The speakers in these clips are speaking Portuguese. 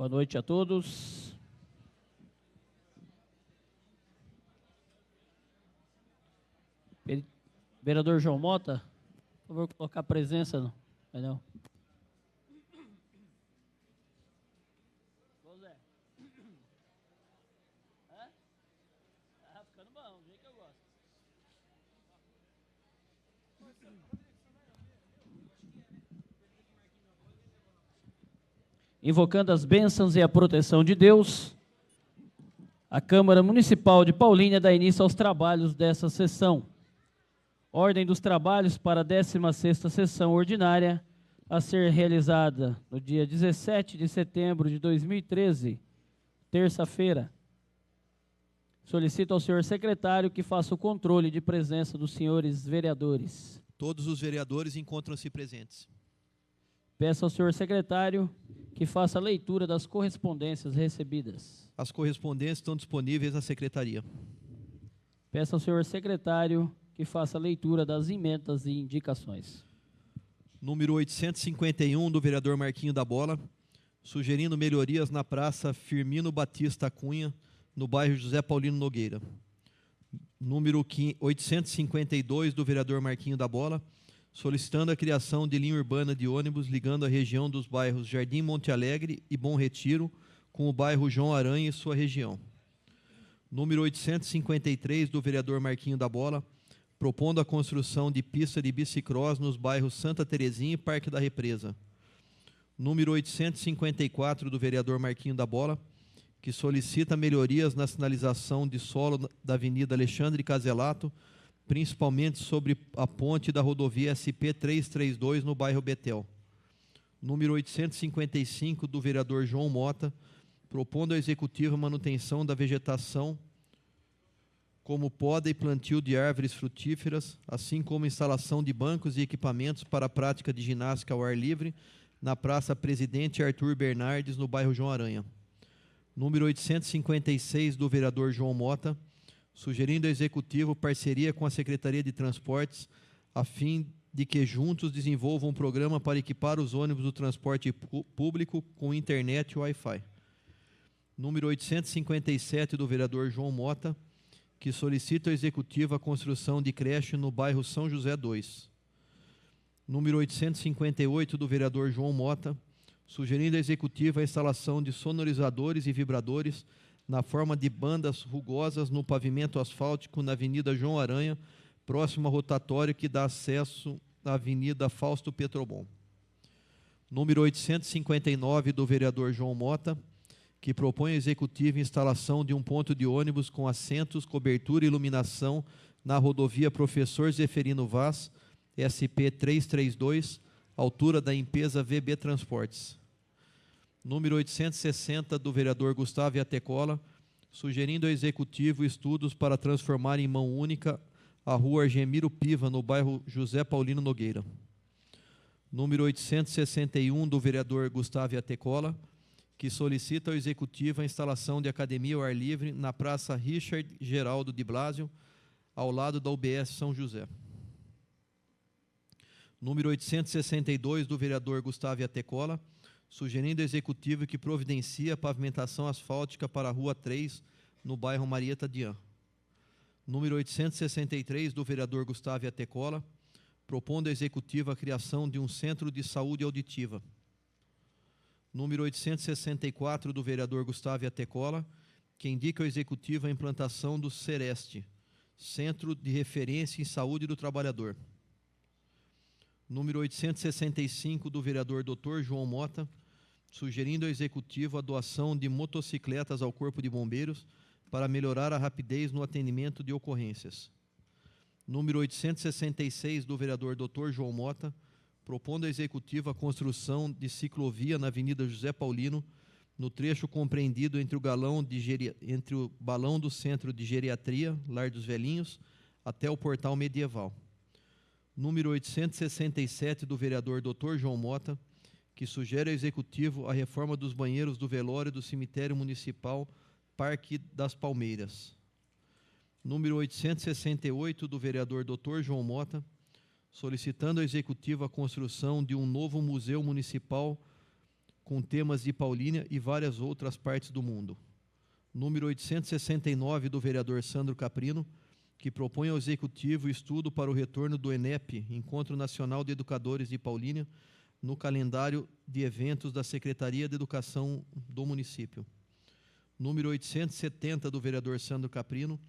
Boa noite a todos. Vereador João Mota, por favor, colocar a presença no painel. Ficando bom, do jeito que eu gosto. Invocando as bênçãos e a proteção de Deus, a Câmara Municipal de Paulínia dá início aos trabalhos dessa sessão. Ordem dos trabalhos para a 16ª sessão ordinária, a ser realizada no dia 17 de setembro de 2013, terça-feira. Solicito ao senhor secretário que faça o controle de presença dos senhores vereadores. Todos os vereadores encontram-se presentes. Peço ao senhor secretário que faça a leitura das correspondências recebidas. As correspondências estão disponíveis na secretaria. Peço ao senhor secretário que faça a leitura das emendas e indicações. Número 851, do vereador Marquinho da Bola, sugerindo melhorias na Praça Firmino Batista Cunha, no bairro José Paulino Nogueira. Número 852, do vereador Marquinho da Bola, solicitando a criação de linha urbana de ônibus ligando a região dos bairros Jardim Monte Alegre e Bom Retiro com o bairro João Aranha e sua região. Número 853, do vereador Marquinho da Bola, propondo a construção de pista de bicicross nos bairros Santa Terezinha e Parque da Represa. Número 854, do vereador Marquinho da Bola, que solicita melhorias na sinalização de solo da Avenida Alexandre Caselato, principalmente sobre a ponte da rodovia SP-332 no bairro Betel. Número 855, do vereador João Mota, propondo ao Executivo a manutenção da vegetação como poda e plantio de árvores frutíferas, assim como instalação de bancos e equipamentos para a prática de ginástica ao ar livre na Praça Presidente Arthur Bernardes, no bairro João Aranha. Número 856, do vereador João Mota, sugerindo ao Executivo parceria com a Secretaria de Transportes, a fim de que juntos desenvolvam um programa para equipar os ônibus do transporte público com internet e Wi-Fi. Número 857, do vereador João Mota, que solicita ao Executivo a construção de creche no bairro São José 2. Número 858, do vereador João Mota, sugerindo ao Executivo a instalação de sonorizadores e vibradores na forma de bandas rugosas no pavimento asfáltico na Avenida João Aranha, próximo ao rotatório que dá acesso à Avenida Fausto Petrobon. Número 859, do vereador João Mota, que propõe ao Executivo a instalação de um ponto de ônibus com assentos, cobertura e iluminação na rodovia Professor Zeferino Vaz, SP-332, altura da empresa VB Transportes. Número 860, do vereador Gustavo Iatecola, sugerindo ao Executivo estudos para transformar em mão única a rua Argemiro Piva, no bairro José Paulino Nogueira. Número 861, do vereador Gustavo Iatecola, que solicita ao Executivo a instalação de academia ao ar livre na Praça Richard Geraldo de Blasio, ao lado da UBS São José. Número 862, do vereador Gustavo Iatecola, sugerindo ao Executivo que providencie a pavimentação asfáltica para a Rua 3, no bairro Marieta Dian. Número 863, do vereador Gustavo Iatecola, propondo ao Executivo a criação de um centro de saúde auditiva. Número 864, do vereador Gustavo Iatecola, que indica ao Executivo a implantação do CEREST, Centro de Referência em Saúde do Trabalhador. Número 865, do vereador Dr. João Mota, sugerindo ao Executivo a doação de motocicletas ao Corpo de Bombeiros para melhorar a rapidez no atendimento de ocorrências. Número 866, do vereador Dr. João Mota, propondo ao Executivo a construção de ciclovia na Avenida José Paulino, no trecho compreendido entre o balão do Centro de Geriatria, Lar dos Velhinhos, até o Portal Medieval. Número 867, do vereador Dr. João Mota, que sugere ao Executivo a reforma dos banheiros do velório do Cemitério Municipal Parque das Palmeiras. Número 868, do vereador Dr. João Mota, solicitando ao Executivo a construção de um novo museu municipal com temas de Paulínia e várias outras partes do mundo. Número 869, do vereador Sandro Caprino, que propõe ao Executivo estudo para o retorno do ENEP, Encontro Nacional de Educadores de Paulínia, no calendário de eventos da Secretaria de Educação do município. Número 870, do vereador Sandro Caprino,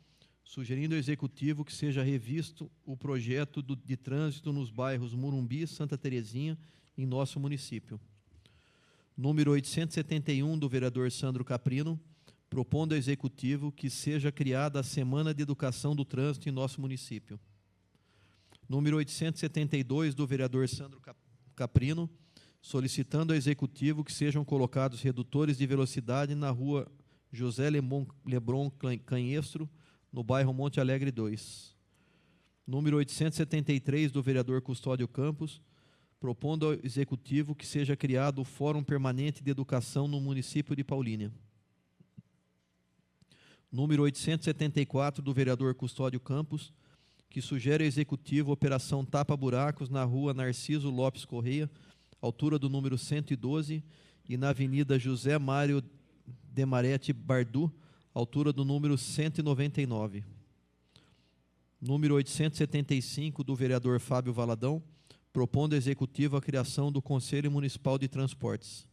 sugerindo ao Executivo que seja revisto o projeto de trânsito nos bairros Morumbi e Santa Terezinha, em nosso município. Número 871, do vereador Sandro Caprino, propondo ao Executivo que seja criada a Semana de Educação do Trânsito em nosso município. Número 872, do vereador Sandro Caprino, solicitando ao Executivo que sejam colocados redutores de velocidade na rua José Lebron Canhestro, no bairro Monte Alegre 2. Número 873, do vereador Custódio Campos, propondo ao Executivo que seja criado o Fórum Permanente de Educação no município de Paulínia. Número 874, do vereador Custódio Campos, que sugere ao Executivo a operação tapa-buracos na rua Narciso Lopes Correia, altura do número 112, e na avenida José Mário Demarete Bardu, altura do número 199. Número 875, do vereador Fábio Valadão, propondo ao Executivo a criação do Conselho Municipal de Transportes.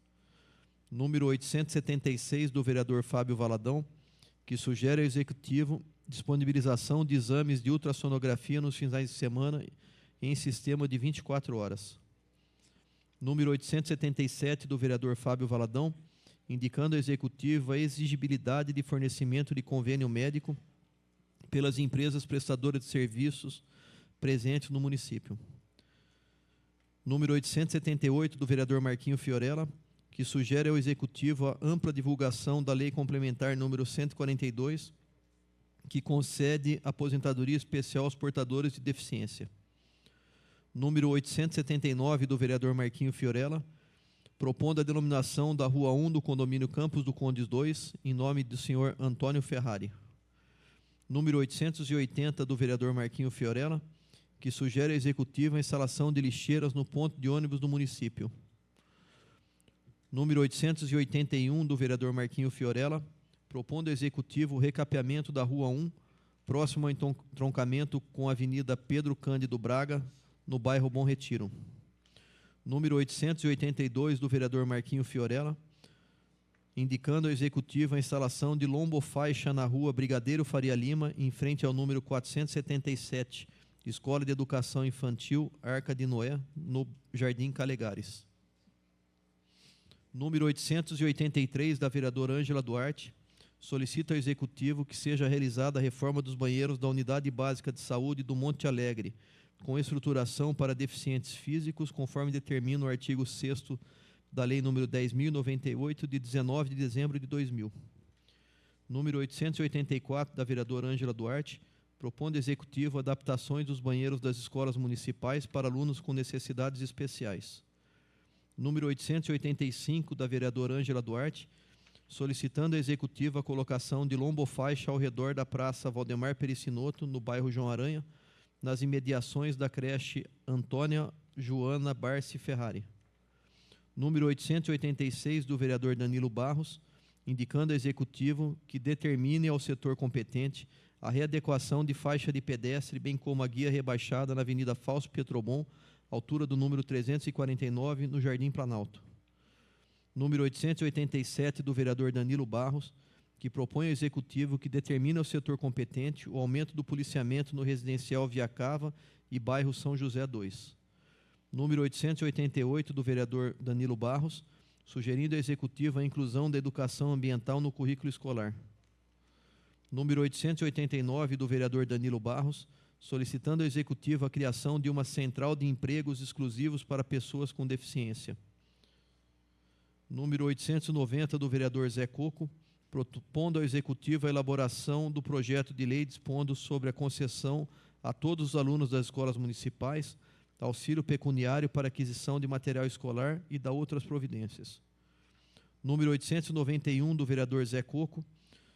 Número 876, do vereador Fábio Valadão, que sugere ao Executivo disponibilização de exames de ultrassonografia nos finais de semana em sistema de 24 horas. Número 877, do vereador Fábio Valadão, indicando ao Executivo a exigibilidade de fornecimento de convênio médico pelas empresas prestadoras de serviços presentes no município. Número 878, do vereador Marquinho Fiorella, que sugere ao Executivo a ampla divulgação da Lei Complementar número 142, que concede aposentadoria especial aos portadores de deficiência. Número 879, do vereador Marquinho Fiorella, propondo a denominação da Rua 1 do condomínio Campos do Condes 2, em nome do senhor Antônio Ferrari. Número 880, do vereador Marquinho Fiorella, que sugere ao Executivo a instalação de lixeiras no ponto de ônibus do município. Número 881, do vereador Marquinho Fiorella, propondo ao Executivo o recapeamento da Rua 1, próximo ao entroncamento com a Avenida Pedro Cândido Braga, no bairro Bom Retiro. Número 882, do vereador Marquinho Fiorella, indicando ao Executivo a instalação de lombofaixa na Rua Brigadeiro Faria Lima, em frente ao número 477, Escola de Educação Infantil Arca de Noé, no Jardim Calegares. Número 883, da vereadora Ângela Duarte, solicita ao Executivo que seja realizada a reforma dos banheiros da Unidade Básica de Saúde do Monte Alegre, com estruturação para deficientes físicos, conforme determina o artigo 6º da Lei nº 10.098, de 19 de dezembro de 2000. Número 884, da vereadora Ângela Duarte, propondo ao Executivo adaptações dos banheiros das escolas municipais para alunos com necessidades especiais. Número 885, da vereadora Ângela Duarte, solicitando ao Executivo a colocação de lombofaixa ao redor da Praça Valdemar Pericinoto, no bairro João Aranha, nas imediações da creche Antônia Joana Barci Ferrari. Número 886, do vereador Danilo Barros, indicando ao Executivo que determine ao setor competente a readequação de faixa de pedestre, bem como a guia rebaixada na Avenida Fausto Pietrobon, altura do número 349, no Jardim Planalto. Número 887, do vereador Danilo Barros, que propõe ao Executivo que determine ao setor competente o aumento do policiamento no residencial Via Cava e bairro São José 2. Número 888, do vereador Danilo Barros, sugerindo ao Executivo a inclusão da educação ambiental no currículo escolar. Número 889, do vereador Danilo Barros, solicitando ao Executivo a criação de uma central de empregos exclusivos para pessoas com deficiência. Número 890, do vereador Zé Coco, propondo ao Executivo a elaboração do projeto de lei dispondo sobre a concessão a todos os alunos das escolas municipais auxílio pecuniário para aquisição de material escolar e da outras providências. Número 891, do vereador Zé Coco,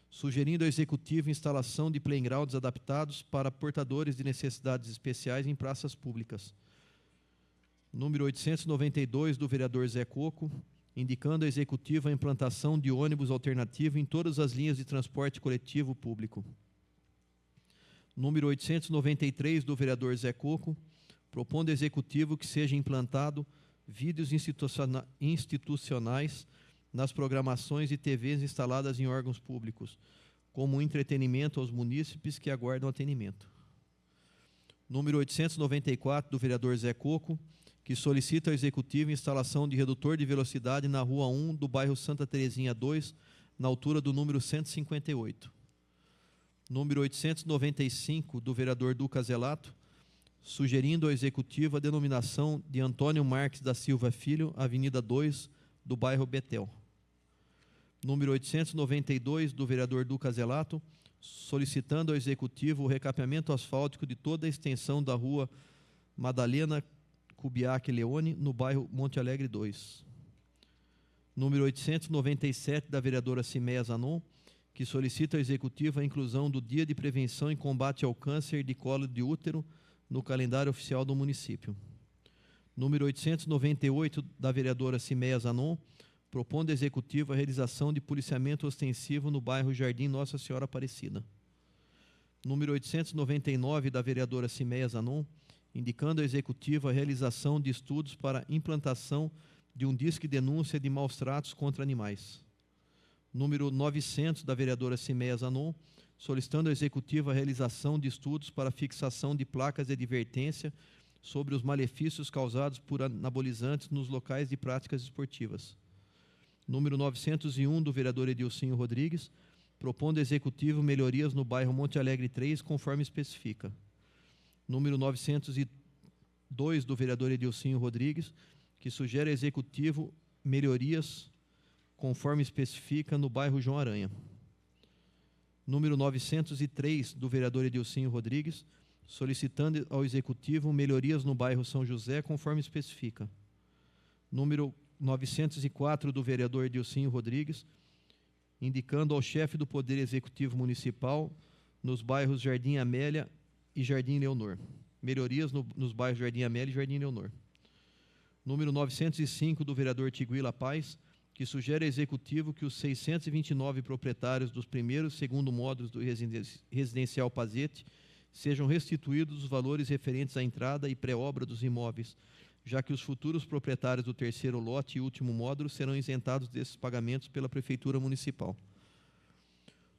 sugerindo ao Executivo instalação de playgrounds adaptados para portadores de necessidades especiais em praças públicas. Número 892, do vereador Zé Coco, indicando ao Executivo a implantação de ônibus alternativo em todas as linhas de transporte coletivo público. Número 893, do vereador Zé Coco, propondo ao Executivo que seja implantado vídeos institucionais nas programações de TVs instaladas em órgãos públicos, como entretenimento aos munícipes que aguardam atendimento. Número 894, do vereador Zé Coco, que solicita ao Executivo a instalação de redutor de velocidade na Rua 1 do bairro Santa Terezinha 2, na altura do número 158. Número 895, do vereador Duca Zelato, sugerindo ao Executivo a denominação de Antônio Marques da Silva Filho, Avenida 2, do bairro Betel. Número 892, do vereador Duca Zelato, solicitando ao Executivo o recapeamento asfáltico de toda a extensão da Rua Madalena Kubiak Leone, no bairro Monte Alegre 2. Número 897, da vereadora Cimeia Zanon, que solicita ao Executivo a inclusão do Dia de Prevenção e Combate ao Câncer de Colo de Útero no calendário oficial do município. Número 898, da vereadora Cimeia Zanon, propondo ao Executivo a realização de policiamento ostensivo no bairro Jardim Nossa Senhora Aparecida. Número 899, da vereadora Cimeia Zanon, indicando ao Executivo a realização de estudos para implantação de um disque denúncia de maus-tratos contra animais. Número 900, da vereadora Cimeia Zanon, solicitando ao Executivo a realização de estudos para fixação de placas de advertência sobre os malefícios causados por anabolizantes nos locais de práticas esportivas. Número 901, do vereador Edilcinho Rodrigues, propondo ao Executivo melhorias no bairro Monte Alegre 3, conforme especifica. Número 902, do vereador Edilcinho Rodrigues, que sugere ao Executivo melhorias conforme especifica no bairro João Aranha. Número 903, do vereador Edilcinho Rodrigues, solicitando ao Executivo melhorias no bairro São José, conforme especifica. Número 904, do vereador Edilcinho Rodrigues, indicando ao chefe do Poder Executivo Municipal nos bairros Jardim Amélia e Jardim Leonor. Melhorias nos bairros Jardim Amélia e Jardim Leonor. Número 905, do vereador Tiguila Paz, que sugere ao Executivo que os 629 proprietários dos primeiro e segundo módulos do residencial Pazete sejam restituídos os valores referentes à entrada e pré-obra dos imóveis, já que os futuros proprietários do terceiro lote e último módulo serão isentados desses pagamentos pela Prefeitura Municipal.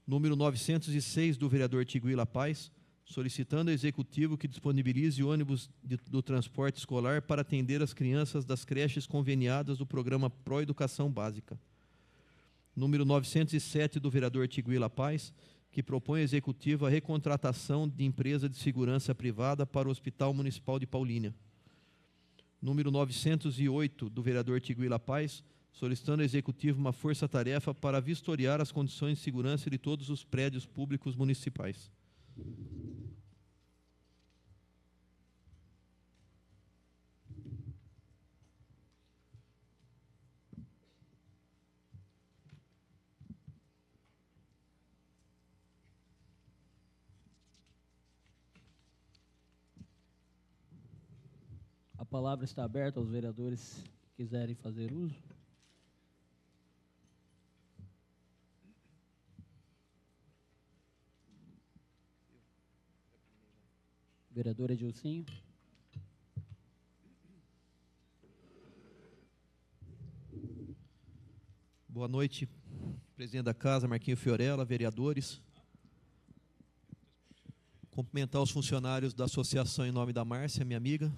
Número 906, do vereador Tiguila Paz, solicitando ao Executivo que disponibilize ônibus do transporte escolar para atender as crianças das creches conveniadas do programa Pro Educação Básica. Número 907, do vereador Tiguila Paz, que propõe ao Executivo a recontratação de empresa de segurança privada para o Hospital Municipal de Paulínia. Número 908, do vereador Tiguila Paz, solicitando ao Executivo uma força-tarefa para vistoriar as condições de segurança de todos os prédios públicos municipais. A palavra está aberta aos vereadores que quiserem fazer uso. Vereador Edilcinho. Boa noite, presidente da Casa, Marquinho Fiorella, vereadores. Cumprimentar os funcionários da associação em nome da Márcia, minha amiga.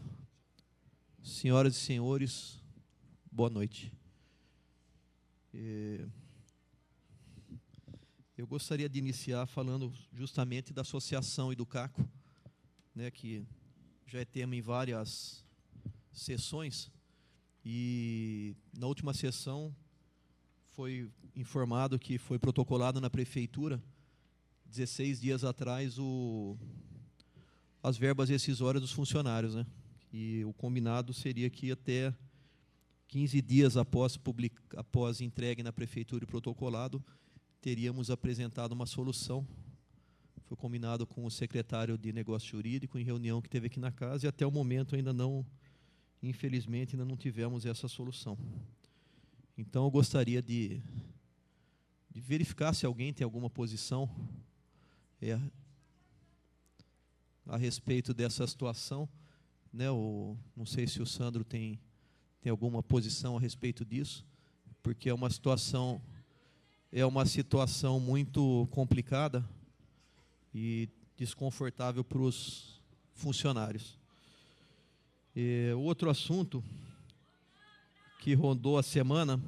Senhoras e senhores, boa noite. Eu gostaria de iniciar falando justamente da associação Educaco, né, que já é tema em várias sessões, e na última sessão foi informado que foi protocolado na Prefeitura, 16 dias atrás, as verbas rescisórias dos funcionários, né? E o combinado seria que até 15 dias após entregue na Prefeitura e protocolado, teríamos apresentado uma solução. Foi combinado com o secretário de Negócio Jurídico em reunião que teve aqui na casa, e até o momento ainda não, infelizmente, ainda não tivemos essa solução. Então, eu gostaria de verificar se alguém tem alguma posição a respeito dessa situação, né? Não sei se o Sandro tem alguma posição a respeito disso, porque é uma situação muito complicada e desconfortável para os funcionários. Outro assunto que rondou a semana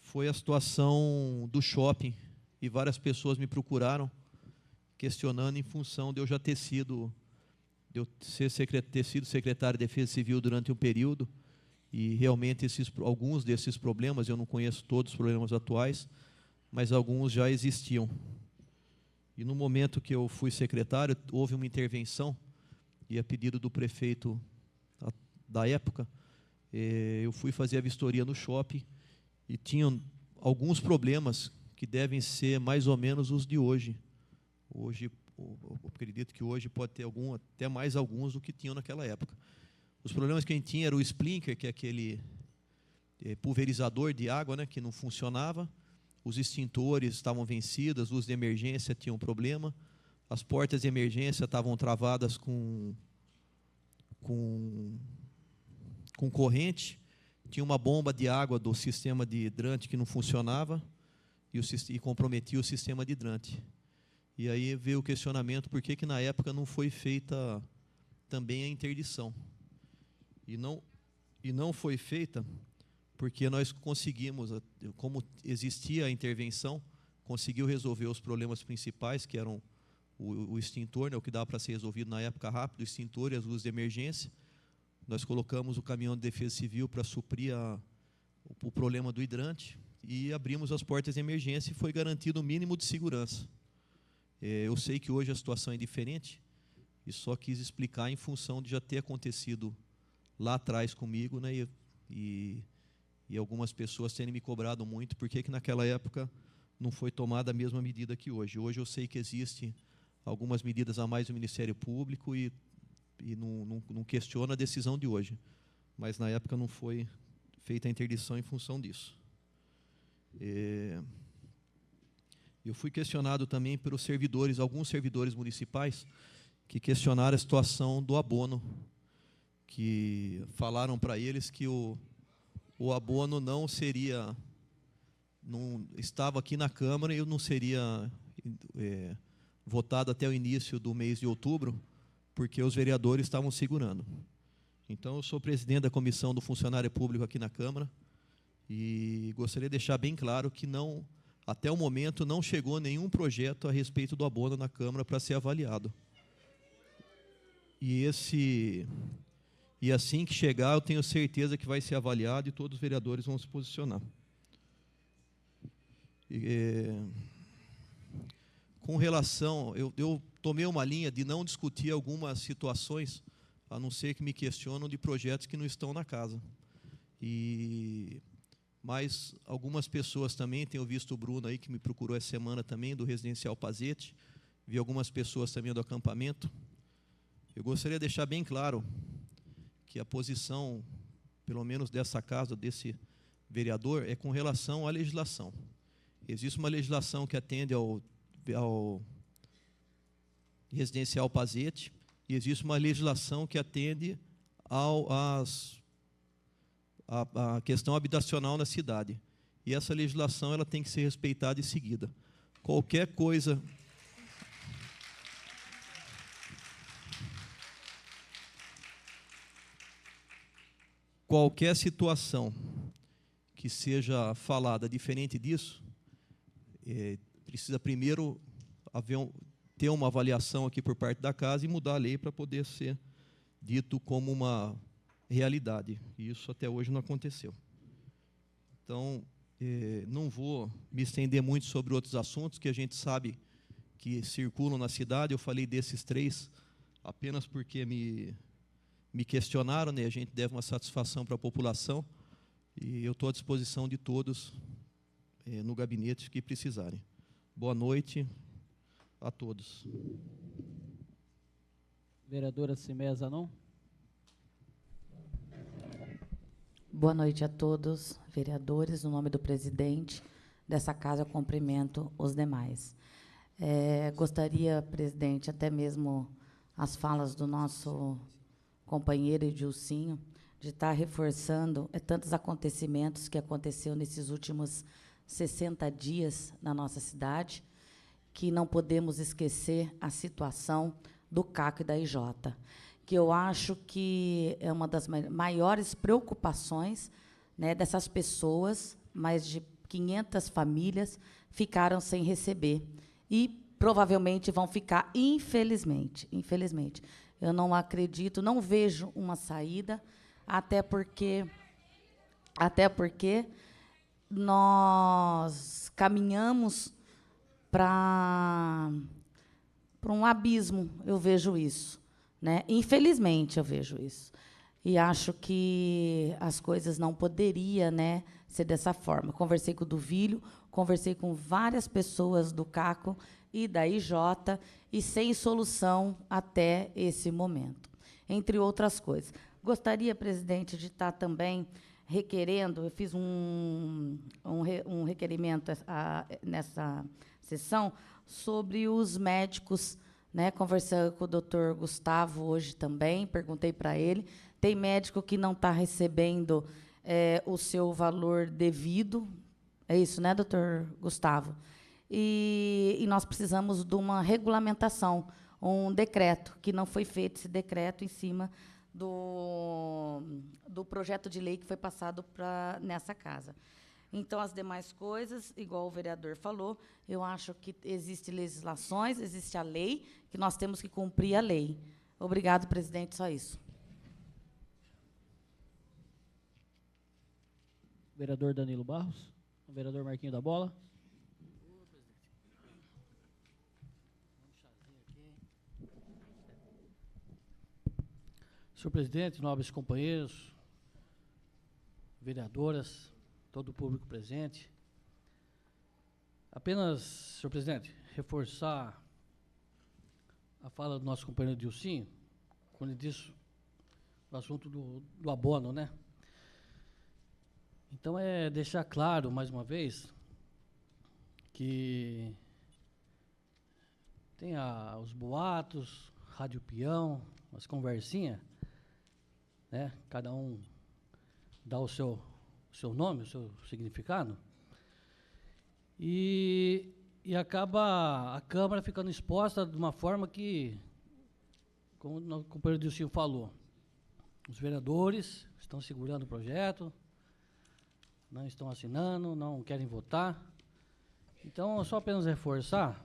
foi a situação do shopping, e várias pessoas me procuraram questionando em função de eu já ter sido secretário de Defesa Civil durante um período, e realmente alguns desses problemas, eu não conheço todos os problemas atuais, mas alguns já existiam. E no momento que eu fui secretário, houve uma intervenção, e a pedido do prefeito da época, eu fui fazer a vistoria no shopping, e tinham alguns problemas que devem ser mais ou menos os de hoje. Hoje, eu acredito que hoje pode ter até mais alguns do que tinham naquela época. Os problemas que a gente tinha era o sprinkler, que é aquele pulverizador de água, né, que não funcionava. Os extintores estavam vencidos, as luzes de emergência tinham problema. As portas de emergência estavam travadas com corrente. Tinha uma bomba de água do sistema de hidrante que não funcionava e comprometia o sistema de hidrante. E aí veio o questionamento por que na época não foi feita também a interdição. E não foi feita porque nós conseguimos, como existia a intervenção, conseguiu resolver os problemas principais, que eram o extintor, né, o que dava para ser resolvido na época rápido, o extintor e as luzes de emergência. Nós colocamos o caminhão de defesa civil para suprir o problema do hidrante e abrimos as portas de emergência, e foi garantido o mínimo de segurança. Eu sei que hoje a situação é diferente, e só quis explicar em função de já ter acontecido lá atrás comigo, né, e algumas pessoas terem me cobrado muito porque que naquela época não foi tomada a mesma medida que hoje. Hoje eu sei que existem algumas medidas a mais do Ministério Público e não questiono a decisão de hoje, mas na época não foi feita a interdição em função disso. Eu fui questionado também pelos servidores, alguns servidores municipais, que questionaram a situação do abono, que falaram para eles que o abono não estava aqui na Câmara e não seria votado até o início do mês de outubro, porque os vereadores estavam segurando. Então, eu sou presidente da Comissão do Funcionário Público aqui na Câmara, e gostaria de deixar bem claro que até o momento não chegou nenhum projeto a respeito do abono na Câmara para ser avaliado. E assim que chegar, eu tenho certeza que vai ser avaliado e todos os vereadores vão se posicionar. Com relação, eu tomei uma linha de não discutir algumas situações, a não ser que me questionam de projetos que não estão na casa. Mas algumas pessoas também, tenho visto o Bruno aí, que me procurou essa semana também, do Residencial Pazete, vi algumas pessoas também do acampamento. Eu gostaria de deixar bem claro que a posição, pelo menos dessa casa, desse vereador, é com relação à legislação. Existe uma legislação que atende ao Residencial Pazete, e existe uma legislação que atende à questão habitacional na cidade. E essa legislação ela tem que ser respeitada e seguida. Qualquer situação que seja falada diferente disso, precisa primeiro ter uma avaliação aqui por parte da casa e mudar a lei para poder ser dito como uma realidade. E isso até hoje não aconteceu. Então, não vou me estender muito sobre outros assuntos que a gente sabe que circulam na cidade. Eu falei desses 3 apenas porque me questionaram, né? A gente deve uma satisfação para a população, e eu estou à disposição de todos no gabinete que precisarem. Boa noite a todos. Vereadora Cimé Zanon. Boa noite a todos, vereadores. No nome do presidente dessa casa, eu cumprimento os demais. Gostaria, presidente, até mesmo as falas do nosso companheiro Edilcinho, de estar reforçando tantos acontecimentos que aconteceu nesses últimos 60 dias na nossa cidade, que não podemos esquecer a situação do CACO e da IJ, que eu acho que é uma das maiores preocupações, né, dessas pessoas. Mais de 500 famílias ficaram sem receber e provavelmente vão ficar, infelizmente. Eu não acredito, não vejo uma saída, até porque nós caminhamos para um abismo, eu vejo isso, né? Infelizmente, eu vejo isso. E acho que as coisas não poderiam, né, ser dessa forma. Conversei com o Duvílio, conversei com várias pessoas do CACO e da IJ, e sem solução até esse momento, entre outras coisas. Gostaria, presidente, de estar também requerendo, eu fiz um requerimento nessa sessão sobre os médicos, né? Conversando com o doutor Gustavo hoje também, perguntei para ele, tem médico que não está recebendo o seu valor devido, é isso, né, doutor Gustavo? E nós precisamos de uma regulamentação, um decreto, que não foi feito esse decreto em cima do projeto de lei que foi passado nessa casa. Então, as demais coisas, igual o vereador falou, eu acho que existem legislações, existe a lei, que nós temos que cumprir a lei. Obrigado, presidente, só isso. Vereador Danilo Barros, o vereador Marquinho da Bola. Senhor presidente, nobres companheiros, vereadoras, todo o público presente. Apenas, senhor presidente, reforçar a fala do nosso companheiro Edilcinho, quando ele disse o assunto do abono, né? Então, deixar claro, mais uma vez, que tem os boatos, rádio peão, as conversinhas, né? Cada um dá o seu nome, o seu significado, e acaba a Câmara ficando exposta de uma forma que, como o companheiro Dilcinho falou, os vereadores estão segurando o projeto, não estão assinando, não querem votar. Então, só apenas reforçar,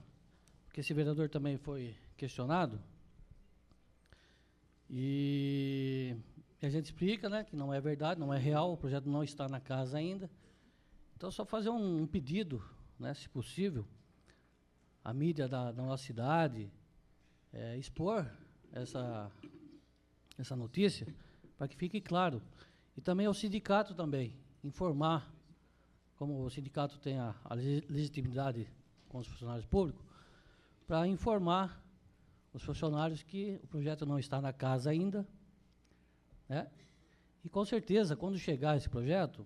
porque esse vereador também foi questionado, e a gente explica, né, que não é verdade, não é real, o projeto não está na casa ainda. Então, só fazer um pedido, né, se possível, a mídia da nossa cidade, expor essa notícia, para que fique claro. E também ao sindicato também, informar, como o sindicato tem a legitimidade com os funcionários públicos, para informar os funcionários que o projeto não está na casa ainda, né? E com certeza, quando chegar esse projeto,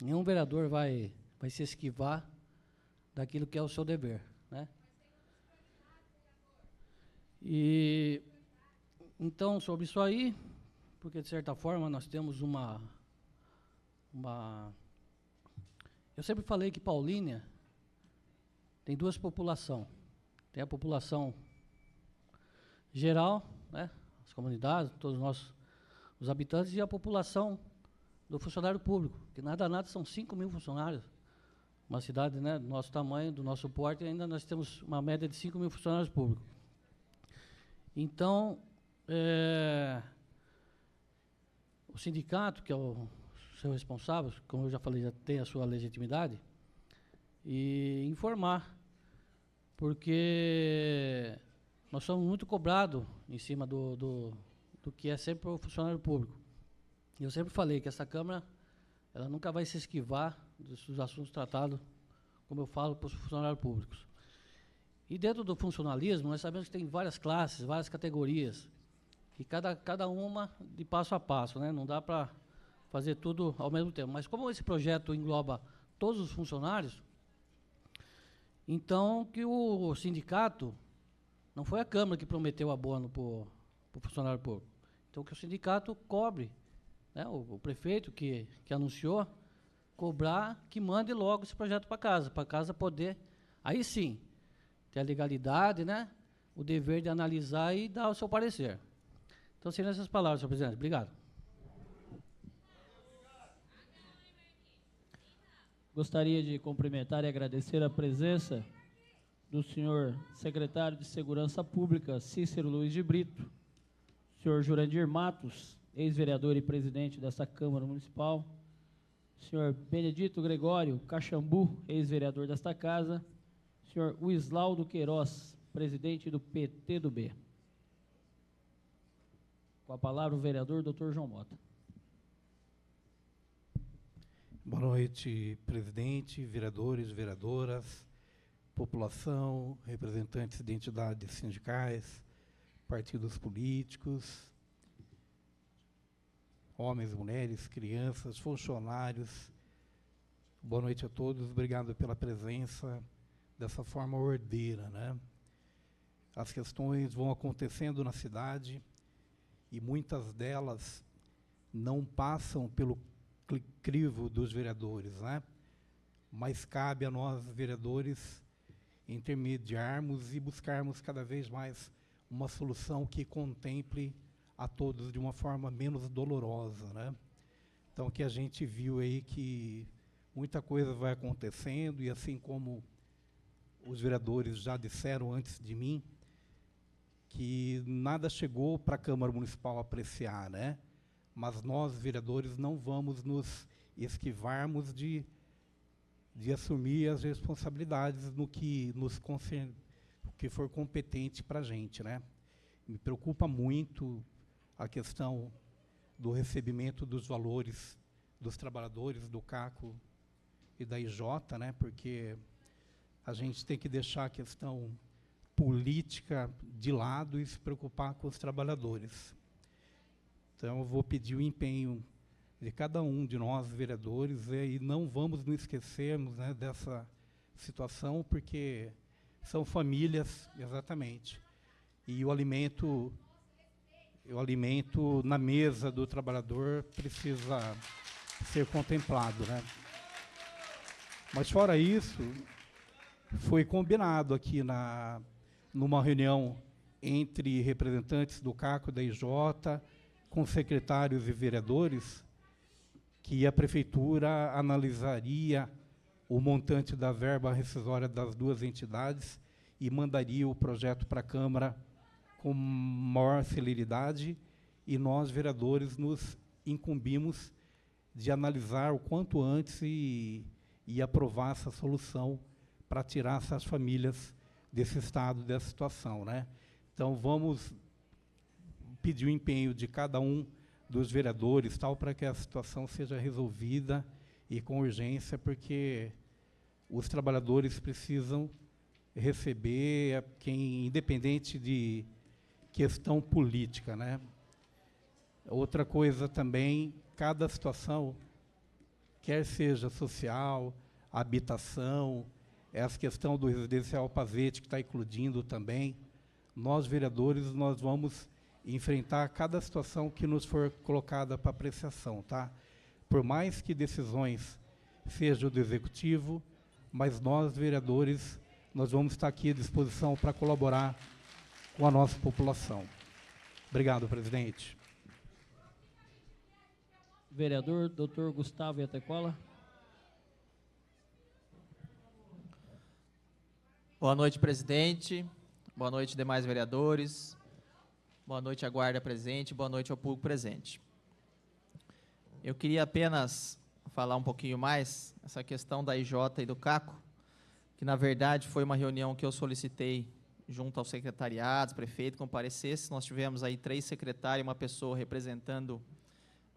nenhum vereador vai se esquivar daquilo que é o seu dever, né? E então, sobre isso aí, porque de certa forma nós temos eu sempre falei que Paulínia tem duas populações. Tem a população geral, né, as comunidades, todos os habitantes, e a população do funcionário público, que nada são 5.000 funcionários. Uma cidade, né, do nosso tamanho, do nosso porte, ainda nós temos uma média de 5.000 funcionários públicos. Então, o sindicato, que é o seu responsável, como eu já falei, já tem a sua legitimidade, e informar, porque nós somos muito cobrados em cima do que é sempre o funcionário público. E eu sempre falei que essa Câmara, ela nunca vai se esquivar dos assuntos tratados, como eu falo, para os funcionários públicos. E dentro do funcionalismo, nós sabemos que tem várias classes, várias categorias, e cada uma de passo a passo, né? Não dá para fazer tudo ao mesmo tempo. Mas como esse projeto engloba todos os funcionários, então que o sindicato, não foi a Câmara que prometeu abono para o funcionário público, então que o sindicato cobre, né, o prefeito que anunciou, cobrar que mande logo esse projeto para casa poder, aí sim, ter a legalidade, né, o dever de analisar e dar o seu parecer. Então, seriam essas palavras, senhor presidente. Obrigado. Gostaria de cumprimentar e agradecer a presença do senhor secretário de Segurança Pública, Cícero Luiz de Brito, senhor Jurandir Matos, ex-vereador e presidente desta Câmara Municipal, senhor Benedito Gregório Caxambu, ex-vereador desta Casa, senhor Wislaudo Queiroz, presidente do PTB. Com a palavra o vereador Dr. João Mota. Boa noite, presidente, vereadores, vereadoras, população, representantes de entidades sindicais, partidos políticos, homens, mulheres, crianças, funcionários. Boa noite a todos, obrigado pela presença dessa forma ordeira, né? As questões vão acontecendo na cidade e muitas delas não passam pelo crivo dos vereadores, né? Mas cabe a nós, vereadores, intermediarmos e buscarmos cada vez mais uma solução que contemple a todos de uma forma menos dolorosa, né? Então, que a gente viu aí que muita coisa vai acontecendo e, assim como os vereadores já disseram antes de mim, que nada chegou para a Câmara Municipal apreciar, né? Mas nós, vereadores, não vamos nos esquivarmos de assumir as responsabilidades no que nos concerne, o que for competente para a gente, né? Me preocupa muito a questão do recebimento dos valores dos trabalhadores do CACO e da IJ, né? Porque a gente tem que deixar a questão política de lado e se preocupar com os trabalhadores. Então, eu vou pedir o empenho de cada um de nós, vereadores, e não vamos nos esquecermos, né, dessa situação, porque são famílias, exatamente, e o alimento na mesa do trabalhador precisa ser contemplado, né? Mas, fora isso, foi combinado aqui numa reunião entre representantes do CACO e da IJ, com secretários e vereadores, que a Prefeitura analisaria o montante da verba rescisória das duas entidades e mandaria o projeto para a Câmara com maior celeridade, e nós, vereadores, nos incumbimos de analisar o quanto antes e aprovar essa solução para tirar essas famílias desse estado, dessa situação, né? Então, vamos pedir o empenho de cada um dos vereadores, tal, para que a situação seja resolvida e com urgência, porque os trabalhadores precisam receber, independente de questão política, né? Outra coisa também, cada situação, quer seja social, habitação, essa questão do residencial Pavete, que está incluindo também, nós, vereadores, nós vamos enfrentar cada situação que nos for colocada para apreciação, tá? Por mais que decisões sejam do Executivo, mas nós, vereadores, nós vamos estar aqui à disposição para colaborar com a nossa população. Obrigado, presidente. Vereador Dr. Gustavo Iatecola. Boa noite, presidente. Boa noite, demais vereadores. Boa noite à guarda presente. Boa noite ao público presente. Eu queria apenas falar um pouquinho mais essa questão da IJ e do CACO, que, na verdade, foi uma reunião que eu solicitei junto aos secretariados, prefeito, comparecesse. Nós tivemos aí 3 secretários e uma pessoa representando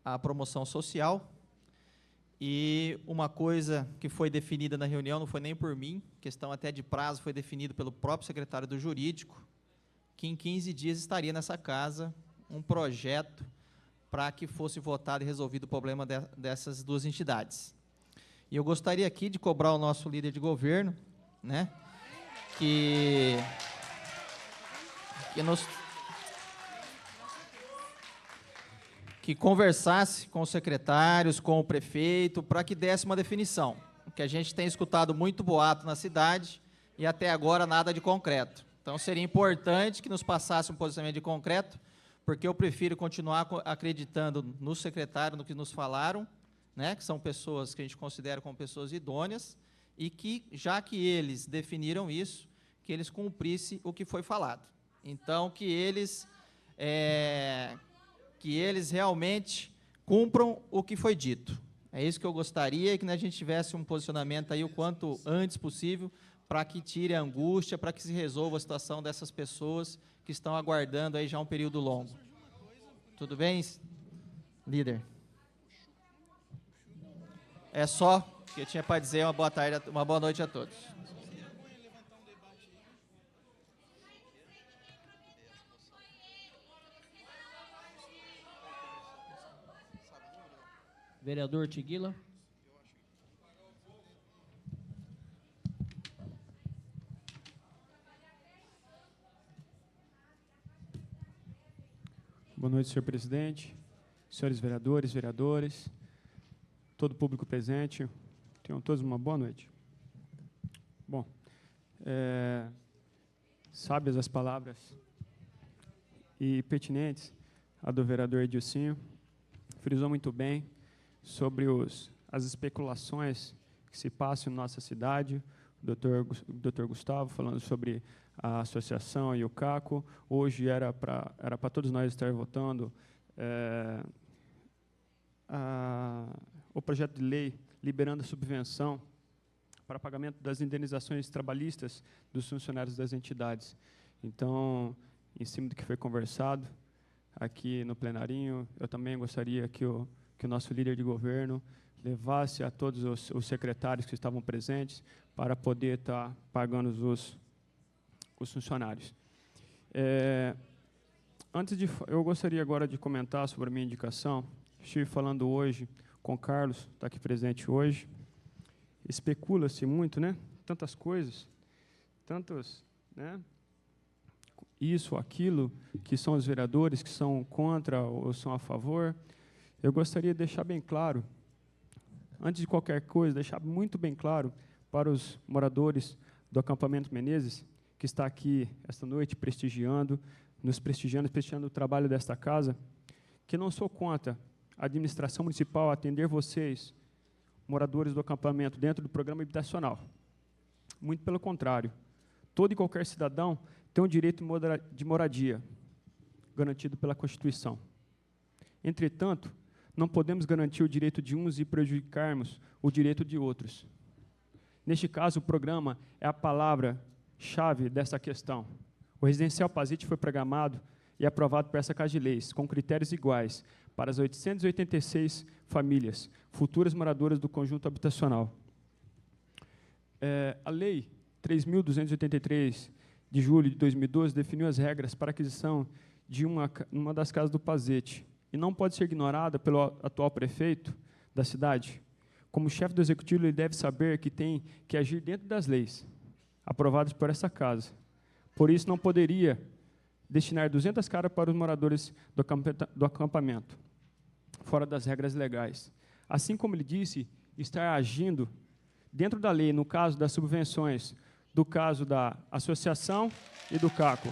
a promoção social. E uma coisa que foi definida na reunião, não foi nem por mim, questão até de prazo, foi definido pelo próprio secretário do Jurídico, que em 15 dias estaria nessa casa um projeto para que fosse votado e resolvido o problema dessas duas entidades. E eu gostaria aqui de cobrar o nosso líder de governo, né, que conversasse com os secretários, com o prefeito, para que desse uma definição, porque a gente tem escutado muito boato na cidade e até agora nada de concreto. Então, seria importante que nos passasse um posicionamento de concreto, porque eu prefiro continuar acreditando no secretário, no que nos falaram, né, que são pessoas que a gente considera como pessoas idôneas, e que, já que eles definiram isso, que eles cumprissem o que foi falado. Então, que eles realmente cumpram o que foi dito. É isso que eu gostaria, e que a gente tivesse um posicionamento aí o quanto antes possível, para que tire a angústia, para que se resolva a situação dessas pessoas que estão aguardando aí já um período longo. Tudo bem, líder? É só que eu tinha para dizer. Uma boa tarde, uma boa noite a todos. Vereador Tiguila. Boa noite, senhor presidente, senhores vereadores, vereadoras, todo o público presente. Tenham todos uma boa noite. Bom, sábias as palavras e pertinentes a do vereador Edilcinho, frisou muito bem sobre as especulações que se passam em nossa cidade. O doutor Gustavo falando sobre a associação e o CACO. Hoje era para todos nós estar votando o projeto de lei liberando a subvenção para pagamento das indenizações trabalhistas dos funcionários das entidades. Então, em cima do que foi conversado aqui no plenarinho, eu também gostaria que o nosso líder de governo levasse a todos os secretários que estavam presentes para poder estar pagando os funcionários. Eu gostaria agora de comentar sobre a minha indicação. Estive falando hoje com o Carlos, está aqui presente hoje. Especula-se muito, né? Tantas coisas, tantos, né? Isso, aquilo, que são os vereadores que são contra ou são a favor. Eu gostaria de deixar bem claro, antes de qualquer coisa, deixar muito bem claro para os moradores do acampamento Menezes, que está aqui esta noite prestigiando o trabalho desta casa, que não sou contra a administração municipal atender vocês, moradores do acampamento, dentro do programa habitacional. Muito pelo contrário. Todo e qualquer cidadão tem o direito de moradia, garantido pela Constituição. Entretanto, não podemos garantir o direito de uns e prejudicarmos o direito de outros. Neste caso, o programa é a palavra-chave dessa questão. O residencial Pazite foi programado e aprovado por essa Casa de Leis, com critérios iguais para as 886 famílias, futuras moradoras do conjunto habitacional. A Lei 3.283, de julho de 2012, definiu as regras para a aquisição de uma das casas do Pazete, e não pode ser ignorada pelo atual prefeito da cidade. Como chefe do executivo, ele deve saber que tem que agir dentro das leis aprovadas por essa casa. Por isso, não poderia destinar 200 caras para os moradores do acampamento, fora das regras legais. Assim como ele disse, estar agindo dentro da lei, no caso das subvenções, do caso da associação e do CACO.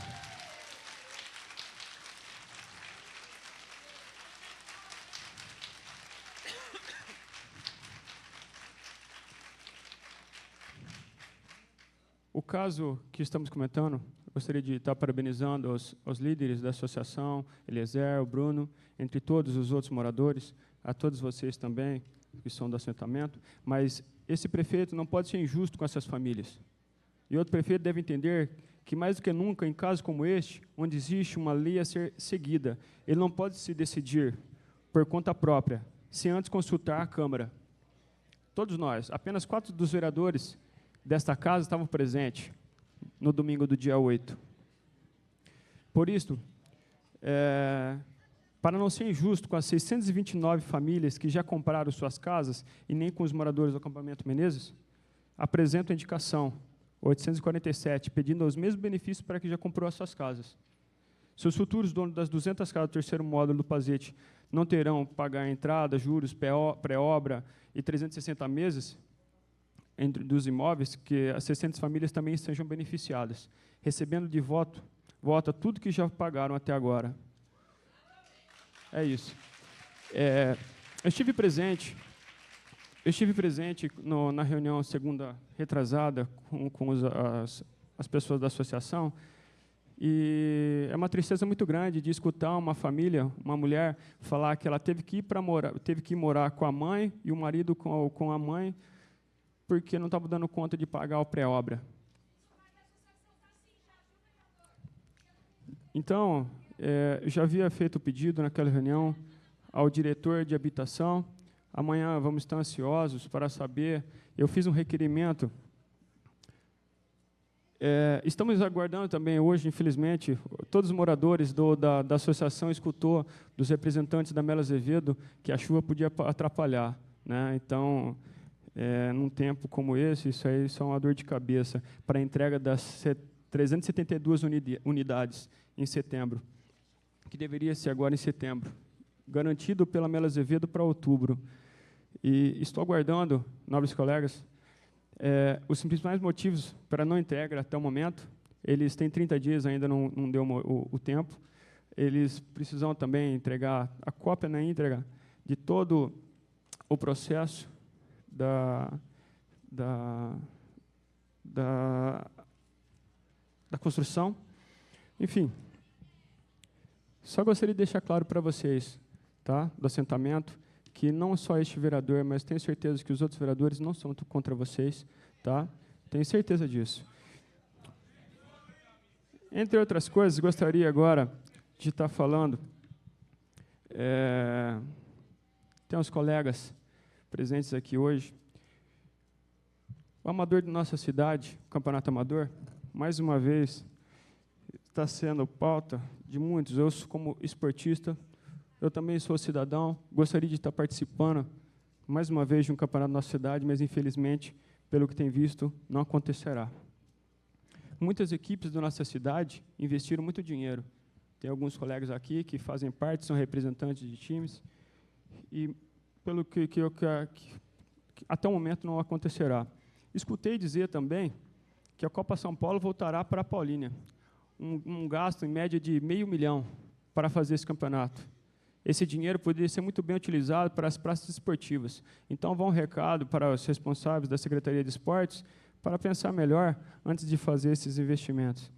O caso que estamos comentando, gostaria de estar parabenizando os líderes da associação, Eliezer, o Bruno, entre todos os outros moradores, a todos vocês também, que são do assentamento, mas esse prefeito não pode ser injusto com essas famílias. E outro prefeito deve entender que, mais do que nunca, em casos como este, onde existe uma lei a ser seguida, ele não pode se decidir por conta própria, sem antes consultar a Câmara. Todos nós, apenas 4 dos vereadores desta casa estavam presentes no domingo do dia 8. Por isso, Para não ser injusto com as 629 famílias que já compraram suas casas e nem com os moradores do acampamento Menezes, apresento a indicação 847, pedindo os mesmos benefícios para quem já comprou as suas casas. Se os futuros donos das 200 casas do terceiro módulo do Pazete não terão que pagar entrada, juros, pré-obra e 360 meses dos imóveis, que as 600 famílias também sejam beneficiadas, recebendo de volta tudo que já pagaram até agora. É isso. Eu estive presente na reunião segunda retrasada com as pessoas da associação, e é uma tristeza muito grande de escutar uma família, uma mulher, falar que ela teve que ir morar com a mãe e o marido com a mãe, porque não estava dando conta de pagar o pré-obra. Então, eu já havia feito o pedido naquela reunião ao diretor de habitação. Amanhã vamos estar ansiosos para saber. Eu fiz um requerimento. Estamos aguardando também hoje, infelizmente, todos os moradores da associação escutou dos representantes da Melo Azevedo que a chuva podia atrapalhar, né? Então, num tempo como esse, isso aí só é uma dor de cabeça para a entrega das 372 unidades em setembro, que deveria ser agora em setembro, garantido pela Melo Azevedo para outubro. E estou aguardando, nobres colegas, os principais motivos para não entrega até o momento. Eles têm 30 dias, ainda não deu o tempo. Eles precisam também entregar a cópia na íntegra de todo o processo da construção. Enfim, só gostaria de deixar claro para vocês, tá, do assentamento, que não só este vereador, mas tenho certeza que os outros vereadores não são contra vocês, tá? Tenho certeza disso. Entre outras coisas, gostaria agora de estar falando, tem uns colegas presentes aqui hoje. O amador de nossa cidade, o Campeonato Amador, mais uma vez, está sendo pauta de muitos. Eu, como esportista, eu também sou cidadão, gostaria de estar participando, mais uma vez, de um campeonato da nossa cidade, mas, infelizmente, pelo que tem visto, não acontecerá. Muitas equipes da nossa cidade investiram muito dinheiro. Tem alguns colegas aqui que fazem parte, são representantes de times, e, pelo que até o momento, não acontecerá. Escutei dizer também que a Copa São Paulo voltará para a Paulínia. Um gasto, em média, de R$500 mil para fazer esse campeonato. Esse dinheiro poderia ser muito bem utilizado para as praças esportivas. Então, vá um recado para os responsáveis da Secretaria de Esportes para pensar melhor antes de fazer esses investimentos.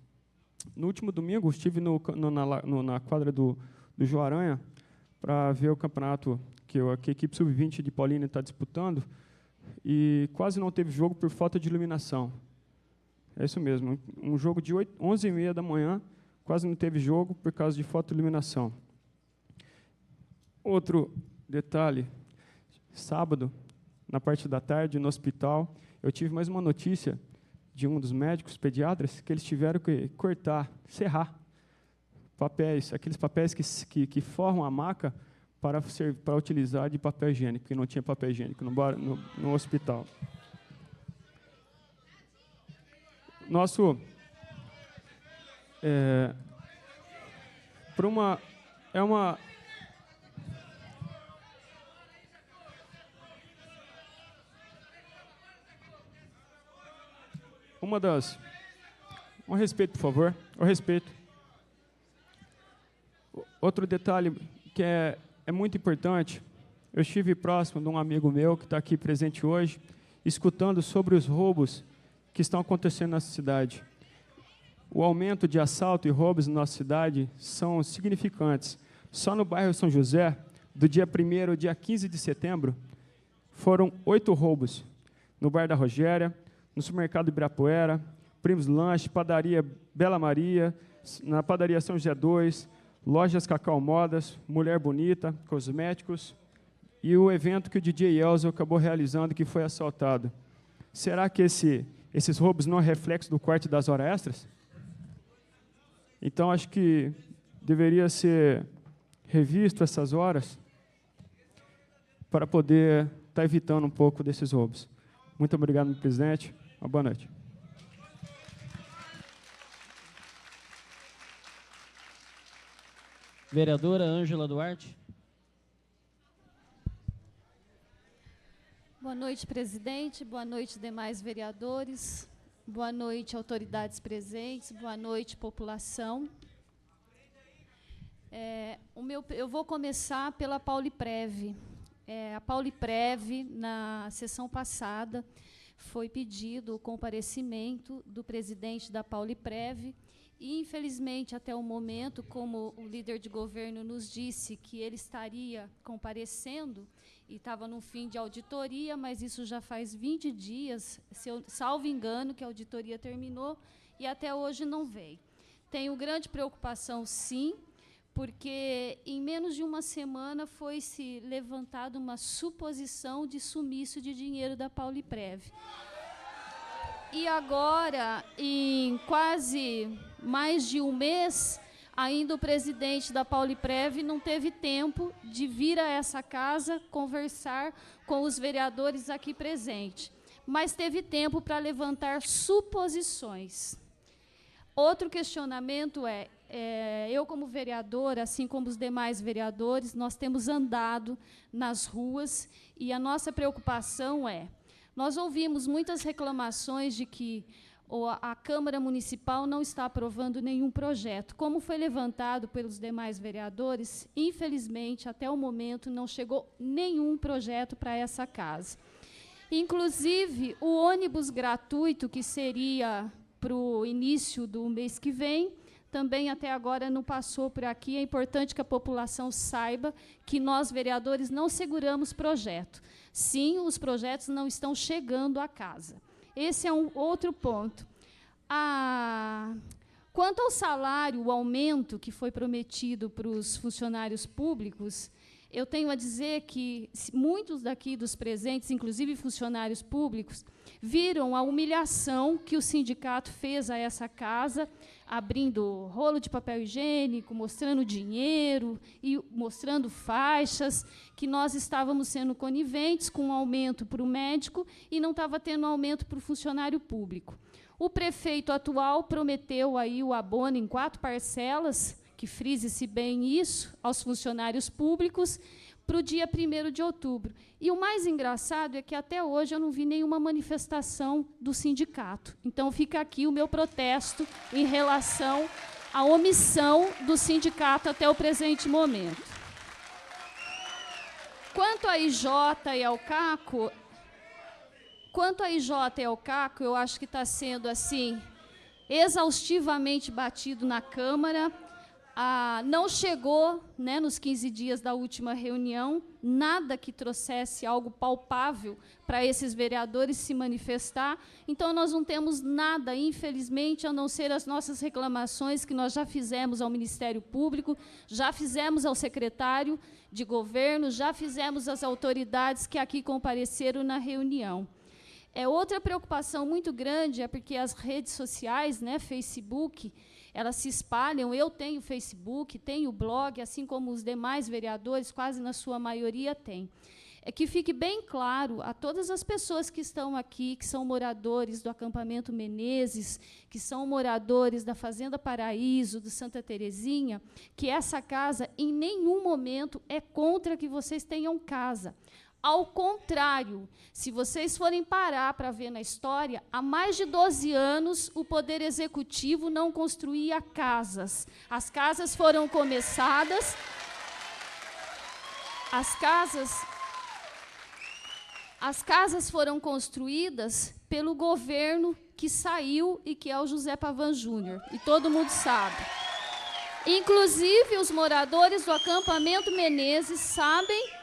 No último domingo, estive na quadra do João Aranha para ver o campeonato que a equipe sub-20 de Paulínia está disputando, e quase não teve jogo por falta de iluminação. É isso mesmo, um jogo de 11h30 da manhã, quase não teve jogo por causa de falta de iluminação. Outro detalhe, sábado, na parte da tarde, no hospital, eu tive mais uma notícia de um dos médicos pediatras que eles tiveram que cortar, serrar papéis, aqueles papéis que formam a maca para utilizar de papel higiênico, porque não tinha papel higiênico no hospital. Um respeito, por favor. O respeito. Outro detalhe que é muito importante, eu estive próximo de um amigo meu que está aqui presente hoje, escutando sobre os roubos que estão acontecendo na cidade. O aumento de assalto e roubos na nossa cidade são significantes. Só no bairro São José, do dia 1º ao dia 15 de setembro, foram 8 roubos. No bairro da Rogéria, no supermercado Ibirapuera, Primos Lanche, padaria Bela Maria, na padaria São José 2, lojas Cacau Modas, Mulher Bonita, cosméticos, e o evento que o DJ Elzo acabou realizando, que foi assaltado. Será que esses roubos não é reflexo do corte das horas extras? Então, acho que deveria ser revisto essas horas para poder estar evitando um pouco desses roubos. Muito obrigado, presidente. Uma boa noite. Vereadora Ângela Duarte. Boa noite, presidente. Boa noite, demais vereadores. Boa noite, autoridades presentes. Boa noite, população. Eu vou começar pela Pauliprev. A Pauliprev, na sessão passada, foi pedido o comparecimento do presidente da Pauliprev. E, infelizmente, até o momento, como o líder de governo nos disse que ele estaria comparecendo, e estava no fim de auditoria, mas isso já faz 20 dias, salvo engano, que a auditoria terminou, e até hoje não veio. Tenho grande preocupação, sim, porque em menos de uma semana foi-se levantada uma suposição de sumiço de dinheiro da Pauliprev. E agora, em quase mais de um mês, ainda o presidente da Pauliprev não teve tempo de vir a essa casa conversar com os vereadores aqui presentes, mas teve tempo para levantar suposições. Outro questionamento eu como vereadora, assim como os demais vereadores, nós temos andado nas ruas e a nossa preocupação nós ouvimos muitas reclamações de que a Câmara Municipal não está aprovando nenhum projeto. Como foi levantado pelos demais vereadores, infelizmente, até o momento, não chegou nenhum projeto para essa casa. Inclusive, o ônibus gratuito, que seria para o início do mês que vem, também até agora não passou por aqui. É importante que a população saiba que nós, vereadores, não seguramos projeto. Sim, os projetos não estão chegando à casa. Esse é um outro ponto. Quanto ao salário, o aumento que foi prometido para os funcionários públicos, eu tenho a dizer que muitos daqui dos presentes, inclusive funcionários públicos, viram a humilhação que o sindicato fez a essa casa, abrindo rolo de papel higiênico, mostrando dinheiro e mostrando faixas, que nós estávamos sendo coniventes com um aumento para o médico e não estava tendo aumento para o funcionário público. O prefeito atual prometeu aí o abono em 4 parcelas, que frise-se bem isso, aos funcionários públicos, para o dia 1º de outubro. E o mais engraçado é que, até hoje, eu não vi nenhuma manifestação do sindicato. Então, fica aqui o meu protesto em relação à omissão do sindicato até o presente momento. Quanto à IJ e ao CACO, eu acho que está sendo, assim, exaustivamente batido na Câmara. Não chegou, né, nos 15 dias da última reunião, nada que trouxesse algo palpável para esses vereadores se manifestar. Então, nós não temos nada, infelizmente, a não ser as nossas reclamações que nós já fizemos ao Ministério Público, já fizemos ao secretário de governo, já fizemos às autoridades que aqui compareceram na reunião. Outra preocupação muito grande é porque as redes sociais, né, Facebook, elas se espalham. Eu tenho Facebook, tenho blog, assim como os demais vereadores, quase na sua maioria têm. Que fique bem claro a todas as pessoas que estão aqui, que são moradores do acampamento Menezes, que são moradores da Fazenda Paraíso, do Santa Terezinha, que essa casa, em nenhum momento, é contra que vocês tenham casa. Ao contrário, se vocês forem parar para ver na história, há mais de 12 anos o Poder Executivo não construía casas. As casas foram começadas, as casas foram construídas pelo governo que saiu e que é o José Pavan Júnior, e todo mundo sabe. Inclusive, os moradores do acampamento Menezes sabem.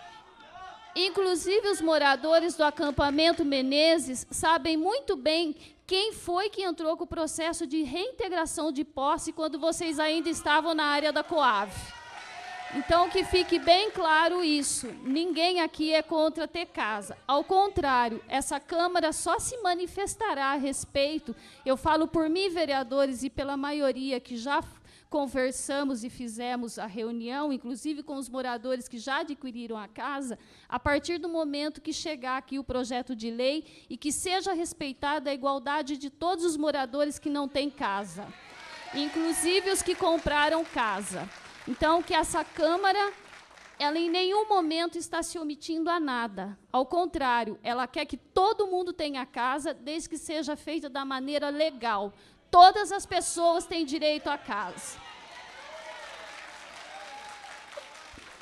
Inclusive, os moradores do acampamento Menezes sabem muito bem quem foi que entrou com o processo de reintegração de posse quando vocês ainda estavam na área da Coav. Então, que fique bem claro isso. Ninguém aqui é contra ter casa. Ao contrário, essa Câmara só se manifestará a respeito. Eu falo por mim, vereadores, e pela maioria que já conversamos e fizemos a reunião, inclusive com os moradores que já adquiriram a casa, a partir do momento que chegar aqui o projeto de lei e que seja respeitada a igualdade de todos os moradores que não têm casa, inclusive os que compraram casa. Então, que essa Câmara, ela em nenhum momento está se omitindo a nada. Ao contrário, ela quer que todo mundo tenha casa, desde que seja feita da maneira legal. Todas as pessoas têm direito à casa.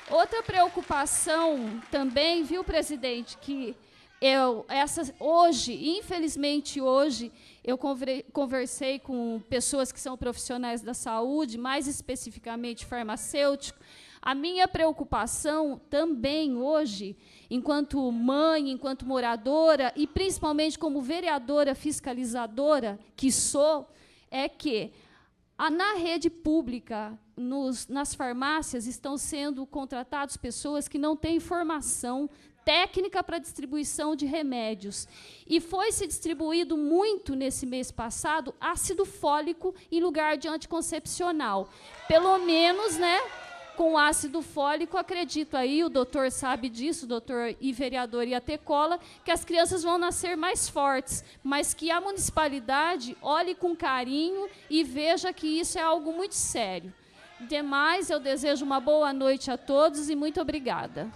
Outra preocupação também, viu, presidente, que infelizmente hoje, eu conversei com pessoas que são profissionais da saúde, mais especificamente farmacêutico. A minha preocupação também hoje, enquanto mãe, enquanto moradora e principalmente como vereadora fiscalizadora que sou, é que na rede pública, nas farmácias, estão sendo contratadas pessoas que não têm formação técnica para distribuição de remédios. E foi se distribuído muito, nesse mês passado, ácido fólico em lugar de anticoncepcional. Pelo menos, né, com ácido fólico, acredito aí, o doutor sabe disso, o doutor e vereador Iatecola, que as crianças vão nascer mais fortes, mas que a municipalidade olhe com carinho e veja que isso é algo muito sério. Demais, eu desejo uma boa noite a todos e muito obrigada.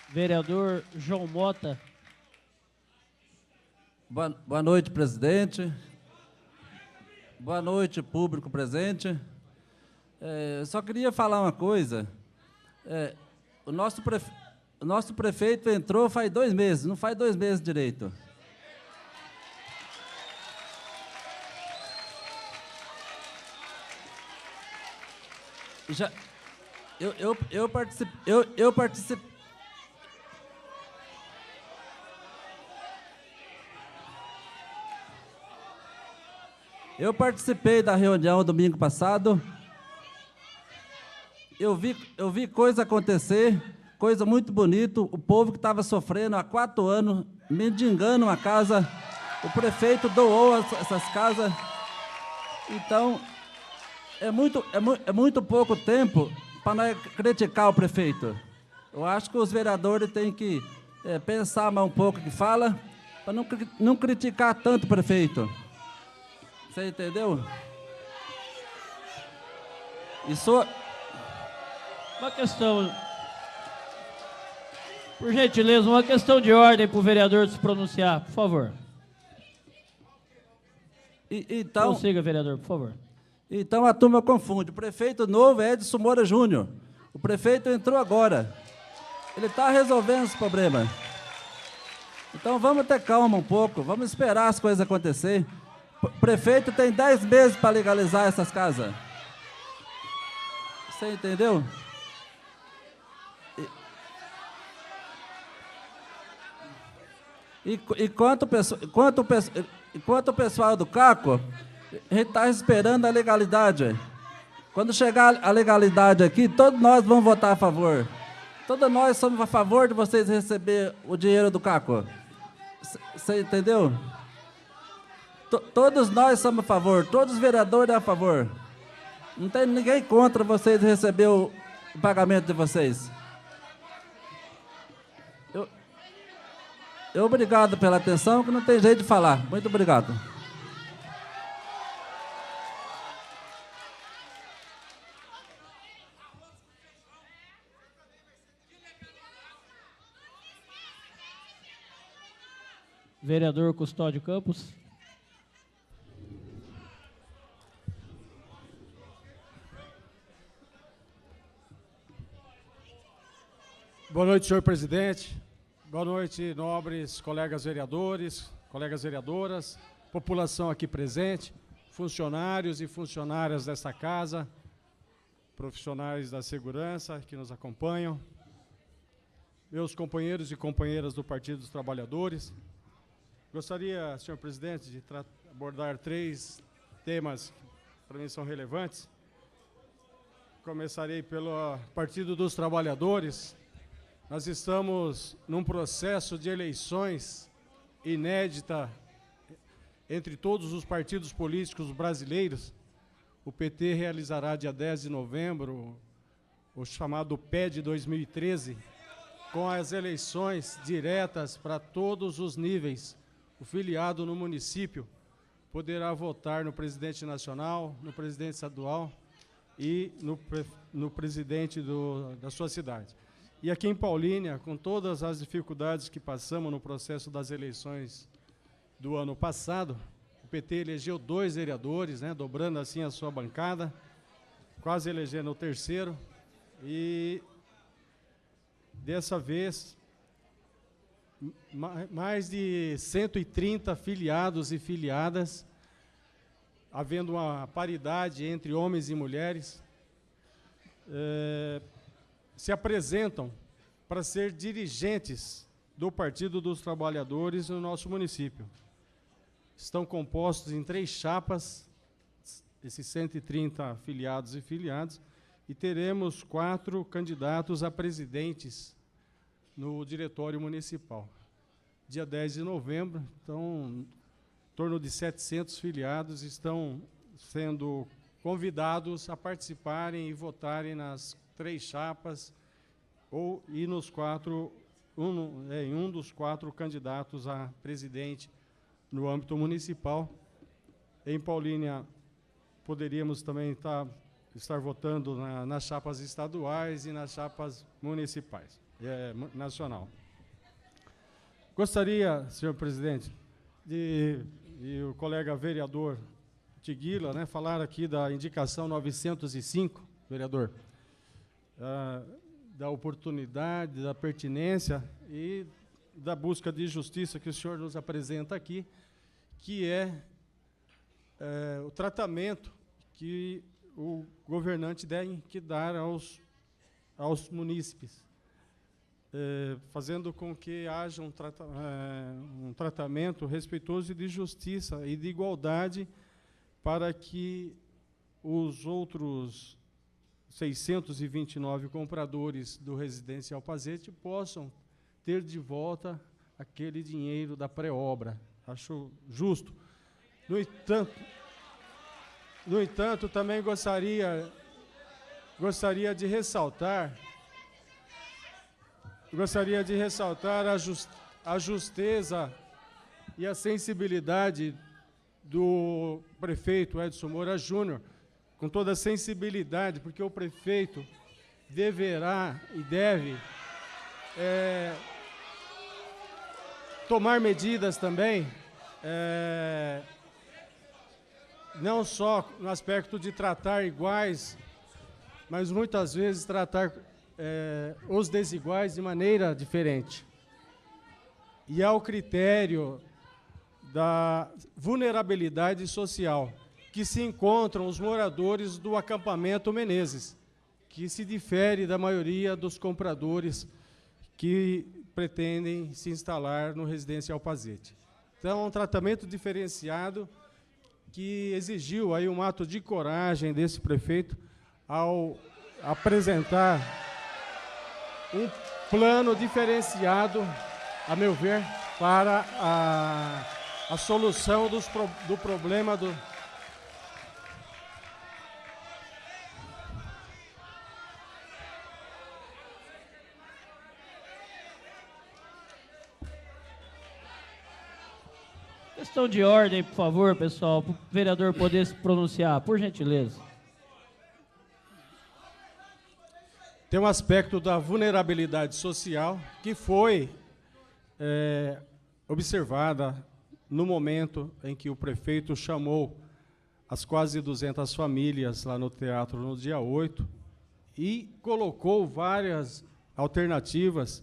Vereador João Mota. Boa noite, presidente. Boa noite, público presente. Só queria falar uma coisa. O nosso prefeito entrou faz 2 meses, não faz 2 meses direito. Eu participei. Eu participei da reunião domingo passado. Eu vi coisa acontecer, coisa muito bonita. O povo que estava sofrendo há 4 anos, mendigando uma casa, o prefeito doou essas casas. Então, é muito pouco tempo para nós criticar o prefeito. Eu acho que os vereadores têm que pensar mais um pouco o que fala, para não criticar tanto o prefeito. Você entendeu? Isso. Uma questão, por gentileza, uma questão de ordem para o vereador se pronunciar, por favor. Então, prossiga, vereador, por favor. Então a turma confunde. O prefeito novo é Edson Moura Júnior. O prefeito entrou agora. Ele está resolvendo esse problema. Então vamos ter calma um pouco, vamos esperar as coisas acontecer. O prefeito tem 10 meses para legalizar essas casas. Você entendeu? Enquanto o pessoal do CACO, a gente está esperando a legalidade. Quando chegar a legalidade aqui, todos nós vamos votar a favor. Todos nós somos a favor de vocês receber o dinheiro do CACO. Você entendeu? Todos nós somos a favor, todos os vereadores a favor. Não tem ninguém contra vocês receber o pagamento de vocês. Eu obrigado pela atenção, que não tem jeito de falar. Muito obrigado. Vereador Custódio Campos. Boa noite, senhor presidente. Boa noite, nobres colegas vereadores, colegas vereadoras, população aqui presente, funcionários e funcionárias desta casa, profissionais da segurança que nos acompanham, meus companheiros e companheiras do Partido dos Trabalhadores. Gostaria, senhor presidente, de abordar 3 temas que para mim são relevantes. Começarei pelo Partido dos Trabalhadores. nós estamos num processo de eleições inédita entre todos os partidos políticos brasileiros. O PT realizará dia 10 de novembro o chamado PED 2013, com as eleições diretas para todos os níveis. O filiado no município poderá votar no presidente nacional, no presidente estadual e no presidente da sua cidade. E aqui em Paulínia, com todas as dificuldades que passamos no processo das eleições do ano passado, o PT elegeu 2 vereadores, né, dobrando assim a sua bancada, quase elegendo o 3º, e dessa vez mais de 130 filiados e filiadas, havendo uma paridade entre homens e mulheres, se apresentam para ser dirigentes do Partido dos Trabalhadores no nosso município. Estão compostos em 3 chapas, esses 130 filiados e filiadas, e teremos 4 candidatos a presidentes no diretório municipal. Dia 10 de novembro, então, em torno de 700 filiados estão sendo convidados a participarem e votarem nas 3 chapas e nos em um dos 4 candidatos a presidente no âmbito municipal. Em Paulínia, poderíamos também estar votando nas chapas estaduais e nas chapas municipais, nacional. Gostaria, senhor presidente, de o colega vereador Tiguila, né, falar aqui da indicação 905, vereador, da oportunidade, da pertinência e da busca de justiça que o senhor nos apresenta aqui, que é o tratamento que o governante tem que dar aos munícipes, fazendo com que haja um tratamento respeitoso e de justiça e de igualdade para que os outros 629 compradores do Residencial Pazete possam ter de volta aquele dinheiro da pré-obra. Acho justo. No entanto, também gostaria de ressaltar a justeza e a sensibilidade do prefeito Edson Moura Júnior, com toda a sensibilidade, porque o prefeito deverá e deve tomar medidas também, não só no aspecto de tratar iguais, mas muitas vezes tratar os desiguais de maneira diferente. E ao critério da vulnerabilidade social que se encontram os moradores do acampamento Menezes, que se difere da maioria dos compradores que pretendem se instalar no Residencial Pazete. Então, um tratamento diferenciado que exigiu aí um ato de coragem desse prefeito ao apresentar um plano diferenciado, a meu ver, para a solução do problema do... Questão de ordem, por favor, pessoal, para o vereador poder se pronunciar, por gentileza. Tem um aspecto da vulnerabilidade social que foi observada no momento em que o prefeito chamou as quase 200 famílias lá no teatro no dia 8 e colocou várias alternativas,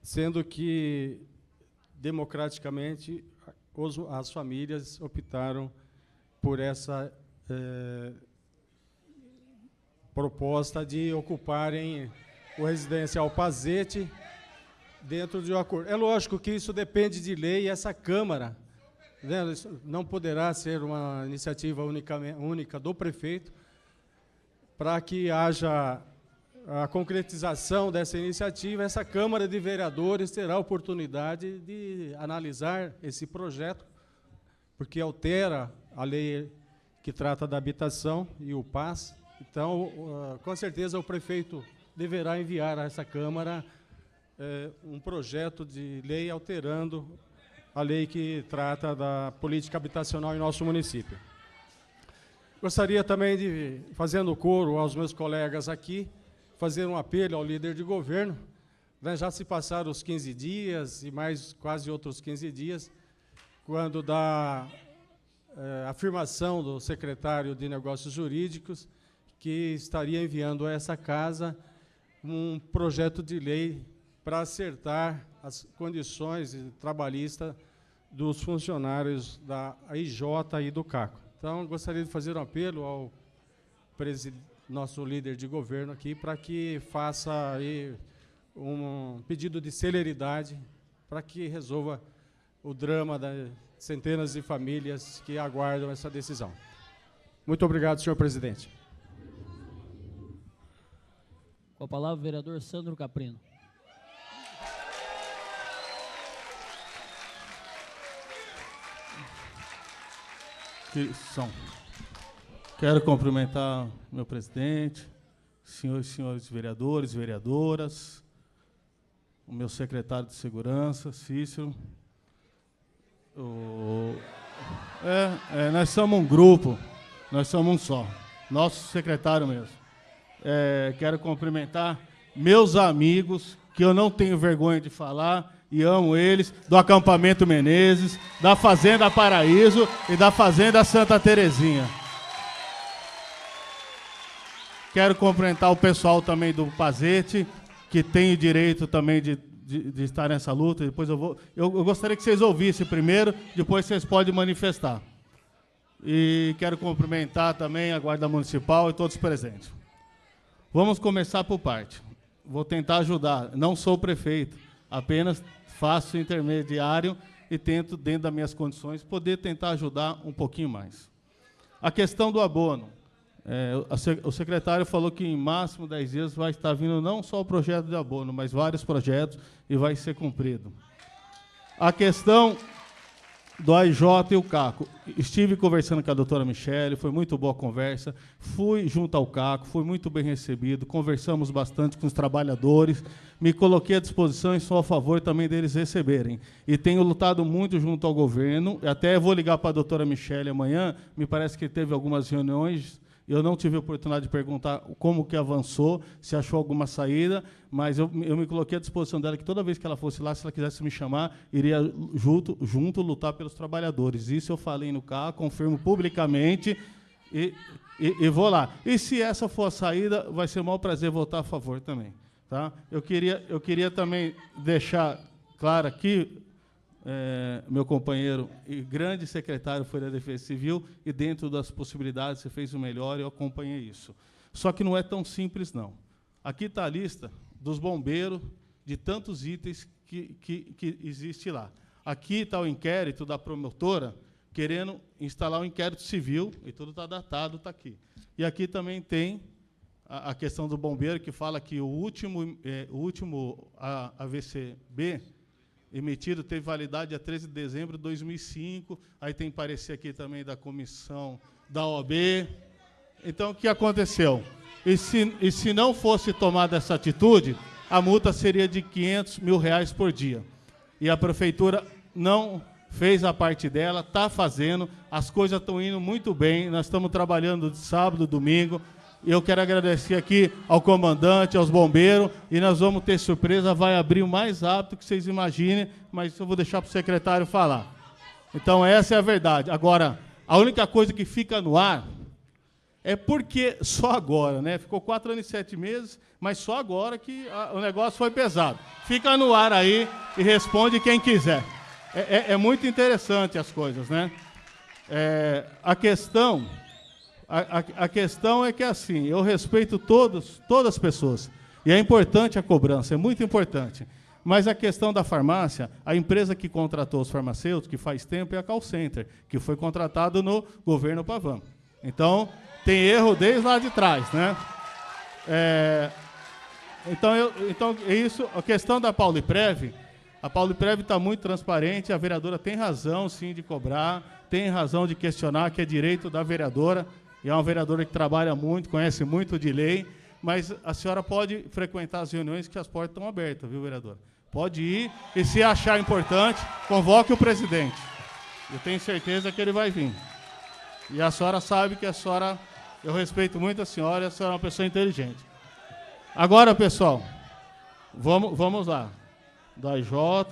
sendo que, democraticamente, as famílias optaram por essa proposta de ocuparem o Residencial Pazete dentro de um acordo. É lógico que isso depende de lei e essa Câmara, né, não poderá ser uma iniciativa única do prefeito, para que haja a concretização dessa iniciativa, essa Câmara de Vereadores terá a oportunidade de analisar esse projeto, porque altera a lei que trata da habitação e o PAS. Então, com certeza, o prefeito deverá enviar a essa Câmara um projeto de lei alterando a lei que trata da política habitacional em nosso município. Gostaria também de, fazendo coro aos meus colegas aqui, fazer um apelo ao líder de governo. Já se passaram os 15 dias e mais quase outros 15 dias, quando da afirmação do secretário de Negócios Jurídicos que estaria enviando a essa casa um projeto de lei para acertar as condições trabalhistas dos funcionários da IJ e do CACO. Então, gostaria de fazer um apelo ao nosso líder de governo aqui para que faça aí um pedido de celeridade para que resolva o drama das centenas de famílias que aguardam essa decisão. Muito obrigado, senhor presidente. Com a palavra, o vereador Sandro Caprino. Quero cumprimentar meu presidente, senhores e senhores vereadores e vereadoras, o meu secretário de Segurança, Cícero. Nós somos um grupo, nós somos um só, nosso secretário mesmo. Quero cumprimentar meus amigos, que eu não tenho vergonha de falar, e amo eles, do acampamento Menezes, da Fazenda Paraíso e da Fazenda Santa Terezinha. Quero cumprimentar o pessoal também do Pazete, que tem o direito também de estar nessa luta. Depois eu gostaria que vocês ouvissem primeiro, depois vocês podem manifestar. E quero cumprimentar também a Guarda Municipal e todos presentes. Vamos começar por parte. Vou tentar ajudar. Não sou prefeito, apenas faço intermediário e tento, dentro das minhas condições, poder tentar ajudar um pouquinho mais. A questão do abono. O secretário falou que em máximo 10 dias vai estar vindo não só o projeto de abono, mas vários projetos e vai ser cumprido. A questão do AIJ e o CACO. Estive conversando com a doutora Michele, foi muito boa a conversa, fui junto ao CACO, fui muito bem recebido, conversamos bastante com os trabalhadores, me coloquei à disposição e sou a favor também deles receberem. E tenho lutado muito junto ao governo, até vou ligar para a doutora Michele amanhã, me parece que teve algumas reuniões. Eu não tive a oportunidade de perguntar como que avançou, se achou alguma saída, mas eu me coloquei à disposição dela que toda vez que ela fosse lá, se ela quisesse me chamar, iria junto lutar pelos trabalhadores. Isso eu falei no carro, confirmo publicamente e vou lá. E se essa for a saída, vai ser um maior prazer votar a favor também. Tá? Eu queria também deixar claro aqui, meu companheiro e grande secretário foi da Defesa Civil, e dentro das possibilidades você fez o melhor, eu acompanhei isso. Só que não é tão simples, não. Aqui está a lista dos bombeiros, de tantos itens que existe lá. Aqui está o inquérito da promotora, querendo instalar um inquérito civil, e tudo está datado, está aqui. E aqui também tem a questão do bombeiro, que fala que o último AVCB, emitido, teve validade a 13 de dezembro de 2005, aí tem parecer aqui também da comissão da OAB. Então, o que aconteceu? E se não fosse tomada essa atitude, a multa seria de R$500 mil por dia. E a prefeitura não fez a parte dela, está fazendo, as coisas estão indo muito bem, nós estamos trabalhando de sábado, domingo. E eu quero agradecer aqui ao comandante, aos bombeiros, e nós vamos ter surpresa, vai abrir o mais rápido que vocês imaginem, mas eu vou deixar para o secretário falar. Então, essa é a verdade. Agora, a única coisa que fica no ar é porque só agora, né? Ficou 4 anos e 7 meses, mas só agora que o negócio foi pesado. Fica no ar aí e responde quem quiser. É muito interessante as coisas, né? A questão é que, assim, eu respeito todas as pessoas, e é importante a cobrança, é muito importante. Mas a questão da farmácia, a empresa que contratou os farmacêuticos, que faz tempo, é a Call Center, que foi contratado no governo Pavão. Então, tem erro desde lá de trás, né? Então, é isso, a questão da Pauliprev, a Pauliprev está muito transparente, a vereadora tem razão, sim, de cobrar, tem razão de questionar, que é direito da vereadora, e é uma vereadora que trabalha muito, conhece muito de lei, mas a senhora pode frequentar as reuniões que as portas estão abertas, viu, vereadora? Pode ir, e se achar importante, convoque o presidente. Eu tenho certeza que ele vai vir. E a senhora sabe que eu respeito muito a senhora é uma pessoa inteligente. Agora, pessoal, vamos lá. Do AJ,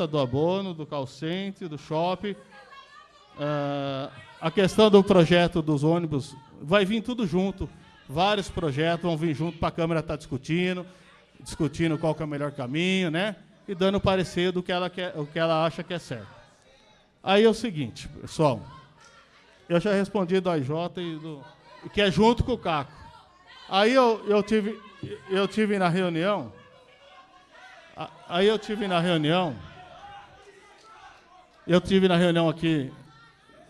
do abono, do call center, do shopping. A questão do projeto dos ônibus vai vir tudo junto. Vários projetos vão vir junto para a Câmara estar discutindo qual que é o melhor caminho, né? E dando parecer do que ela quer, o que ela acha que é certo. Aí é o seguinte, pessoal. Eu já respondi do AJ e que é junto com o Caco. Aí eu tive na reunião. Eu tive na reunião aqui,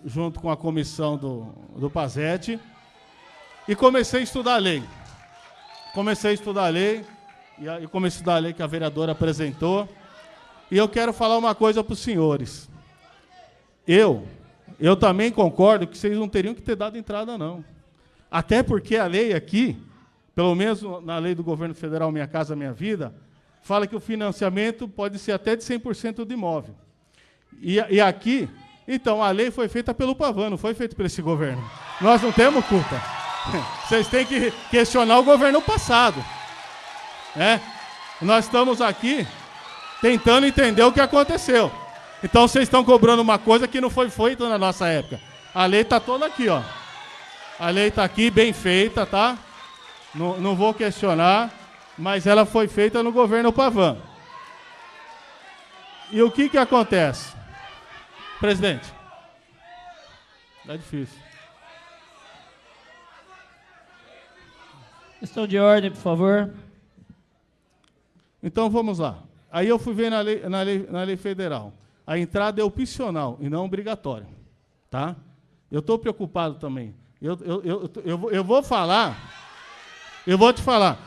junto com a comissão do Pazete, e comecei a estudar a lei. E comecei a estudar a lei que a vereadora apresentou. E eu quero falar uma coisa para os senhores. Eu também concordo que vocês não teriam que ter dado entrada, não. Até porque a lei aqui, pelo menos na lei do governo federal Minha Casa Minha Vida, fala que o financiamento pode ser até de 100% do imóvel. E aqui, então, a lei foi feita pelo Pavan, não foi feita por esse governo. Nós não temos culpa. Vocês têm que questionar o governo passado. Nós estamos aqui tentando entender o que aconteceu. Então, vocês estão cobrando uma coisa que não foi feita na nossa época. A lei está toda aqui, ó. A lei está aqui, bem feita, tá? Não vou questionar, mas ela foi feita no governo Pavan. E o que acontece? Presidente, tá difícil. Questão de ordem, por favor. Então, vamos lá. Aí eu fui ver na lei federal. A entrada é opcional e não obrigatória. Tá? Eu estou preocupado também. Eu vou falar. Eu vou te falar.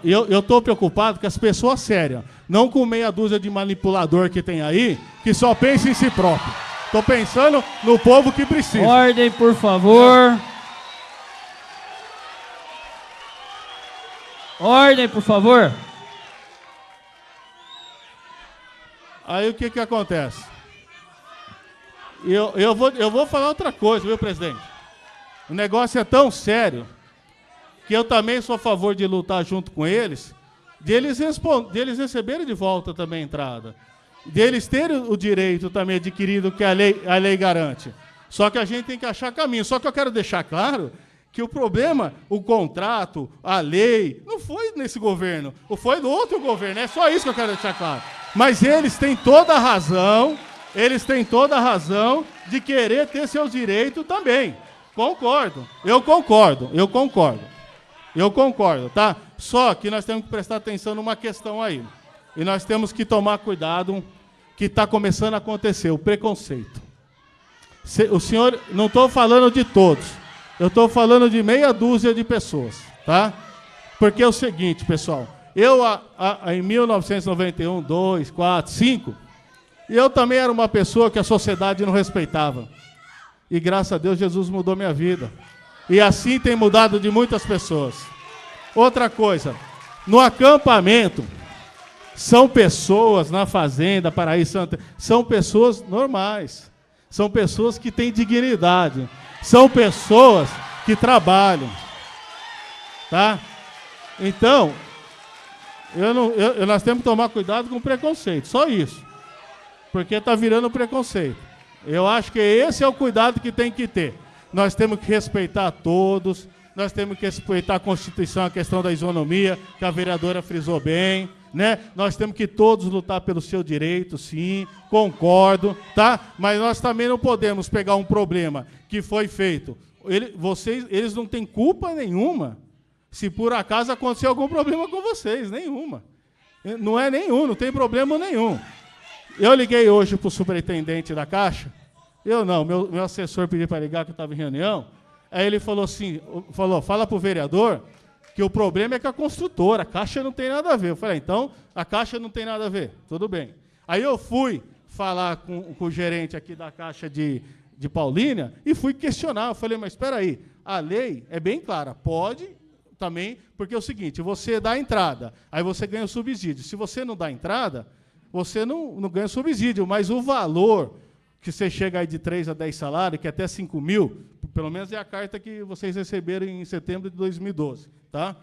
Eu estou preocupado com as pessoas sérias. Não com meia dúzia de manipulador que tem aí, que só pensa em si próprio. Estou pensando no povo que precisa. Ordem, por favor. Ordem, por favor. Aí o que acontece? Eu vou falar outra coisa, viu, presidente? O negócio é tão sério que eu também sou a favor de lutar junto com eles, deles receberem de volta também a entrada, deles terem o direito também adquirido que a lei garante. Só que a gente tem que achar caminho. Só que eu quero deixar claro que o problema, o contrato, a lei, não foi nesse governo, foi do outro governo. É só isso que eu quero deixar claro. Mas eles têm toda a razão, de querer ter seus direitos também. Eu concordo, tá? Só que nós temos que prestar atenção numa questão aí. E nós temos que tomar cuidado, que está começando a acontecer, o preconceito. O senhor, não estou falando de todos, eu estou falando de meia dúzia de pessoas, tá? Porque é o seguinte, pessoal, em 1991, 2, 4, 5, eu também era uma pessoa que a sociedade não respeitava. E graças a Deus Jesus mudou minha vida. E assim tem mudado de muitas pessoas. Outra coisa, no acampamento, são pessoas na fazenda, Paraíso Santa, são pessoas normais. São pessoas que têm dignidade. São pessoas que trabalham. Tá? Então, nós temos que tomar cuidado com o preconceito. Só isso. Porque está virando preconceito. Eu acho que esse é o cuidado que tem que ter. Nós temos que respeitar todos. Nós temos que respeitar a Constituição, a questão da isonomia, que a vereadora frisou bem. Né? Nós temos que todos lutar pelo seu direito, sim, concordo, tá? Mas nós também não podemos pegar um problema que foi feito. Eles não têm culpa nenhuma se por acaso acontecer algum problema com vocês, nenhuma. Não é nenhum, não tem problema nenhum. Eu liguei hoje para o superintendente da Caixa, meu assessor pediu para ligar que eu estava em reunião, aí ele falou assim, fala para o vereador que o problema é com a construtora, a Caixa não tem nada a ver. Eu falei, então, a Caixa não tem nada a ver, tudo bem. Aí eu fui falar com o gerente aqui da Caixa de Paulínia e fui questionar. Eu falei, mas espera aí, a lei é bem clara, pode também, porque é o seguinte, você dá entrada, aí você ganha o subsídio. Se você não dá entrada, você não ganha subsídio, mas o valor que você chega aí de 3 a 10 salários, que é até 5 mil, pelo menos é a carta que vocês receberam em setembro de 2012. Tá?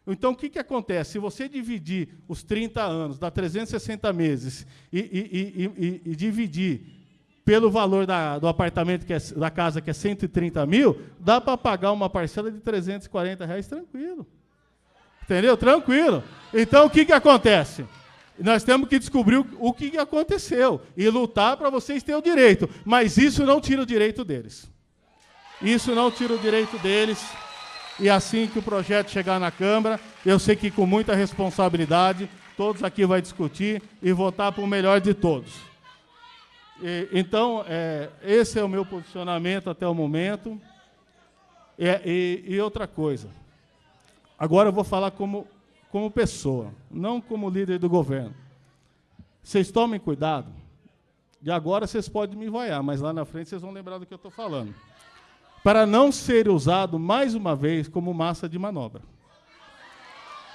Então, o que acontece? Se você dividir os 30 anos, dá 360 meses, e dividir pelo valor do apartamento, da casa, que é 130 mil, dá para pagar uma parcela de R$340 tranquilo. Entendeu? Tranquilo. Então, o que acontece? Nós temos que descobrir o que aconteceu e lutar para vocês terem o direito. Mas isso não tira o direito deles. Isso não tira o direito deles. E assim que o projeto chegar na Câmara, eu sei que com muita responsabilidade, todos aqui vão discutir e votar para o melhor de todos. Então, esse é o meu posicionamento até o momento. E outra coisa. Agora eu vou falar como pessoa, não como líder do governo. Vocês tomem cuidado. De agora vocês podem me vaiar, mas lá na frente vocês vão lembrar do que eu estou falando. Para não ser usado, mais uma vez, como massa de manobra.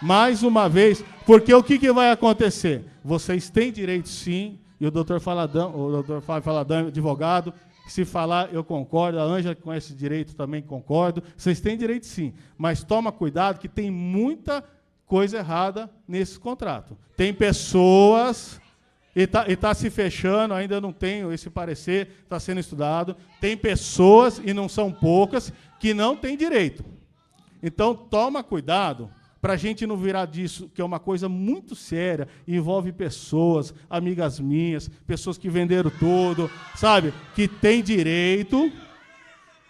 Mais uma vez, porque o que vai acontecer? Vocês têm direito, sim, e o doutor Fábio Faladão, advogado, se falar, eu concordo, a Ângela, que conhece direito, também concordo. Vocês têm direito, sim, mas toma cuidado, que tem muita coisa errada nesse contrato. Tem pessoas, e está se fechando, ainda não tenho esse parecer, está sendo estudado, tem pessoas, e não são poucas, que não têm direito. Então, toma cuidado, para a gente não virar disso, que é uma coisa muito séria, envolve pessoas, amigas minhas, pessoas que venderam tudo, sabe, que tem direito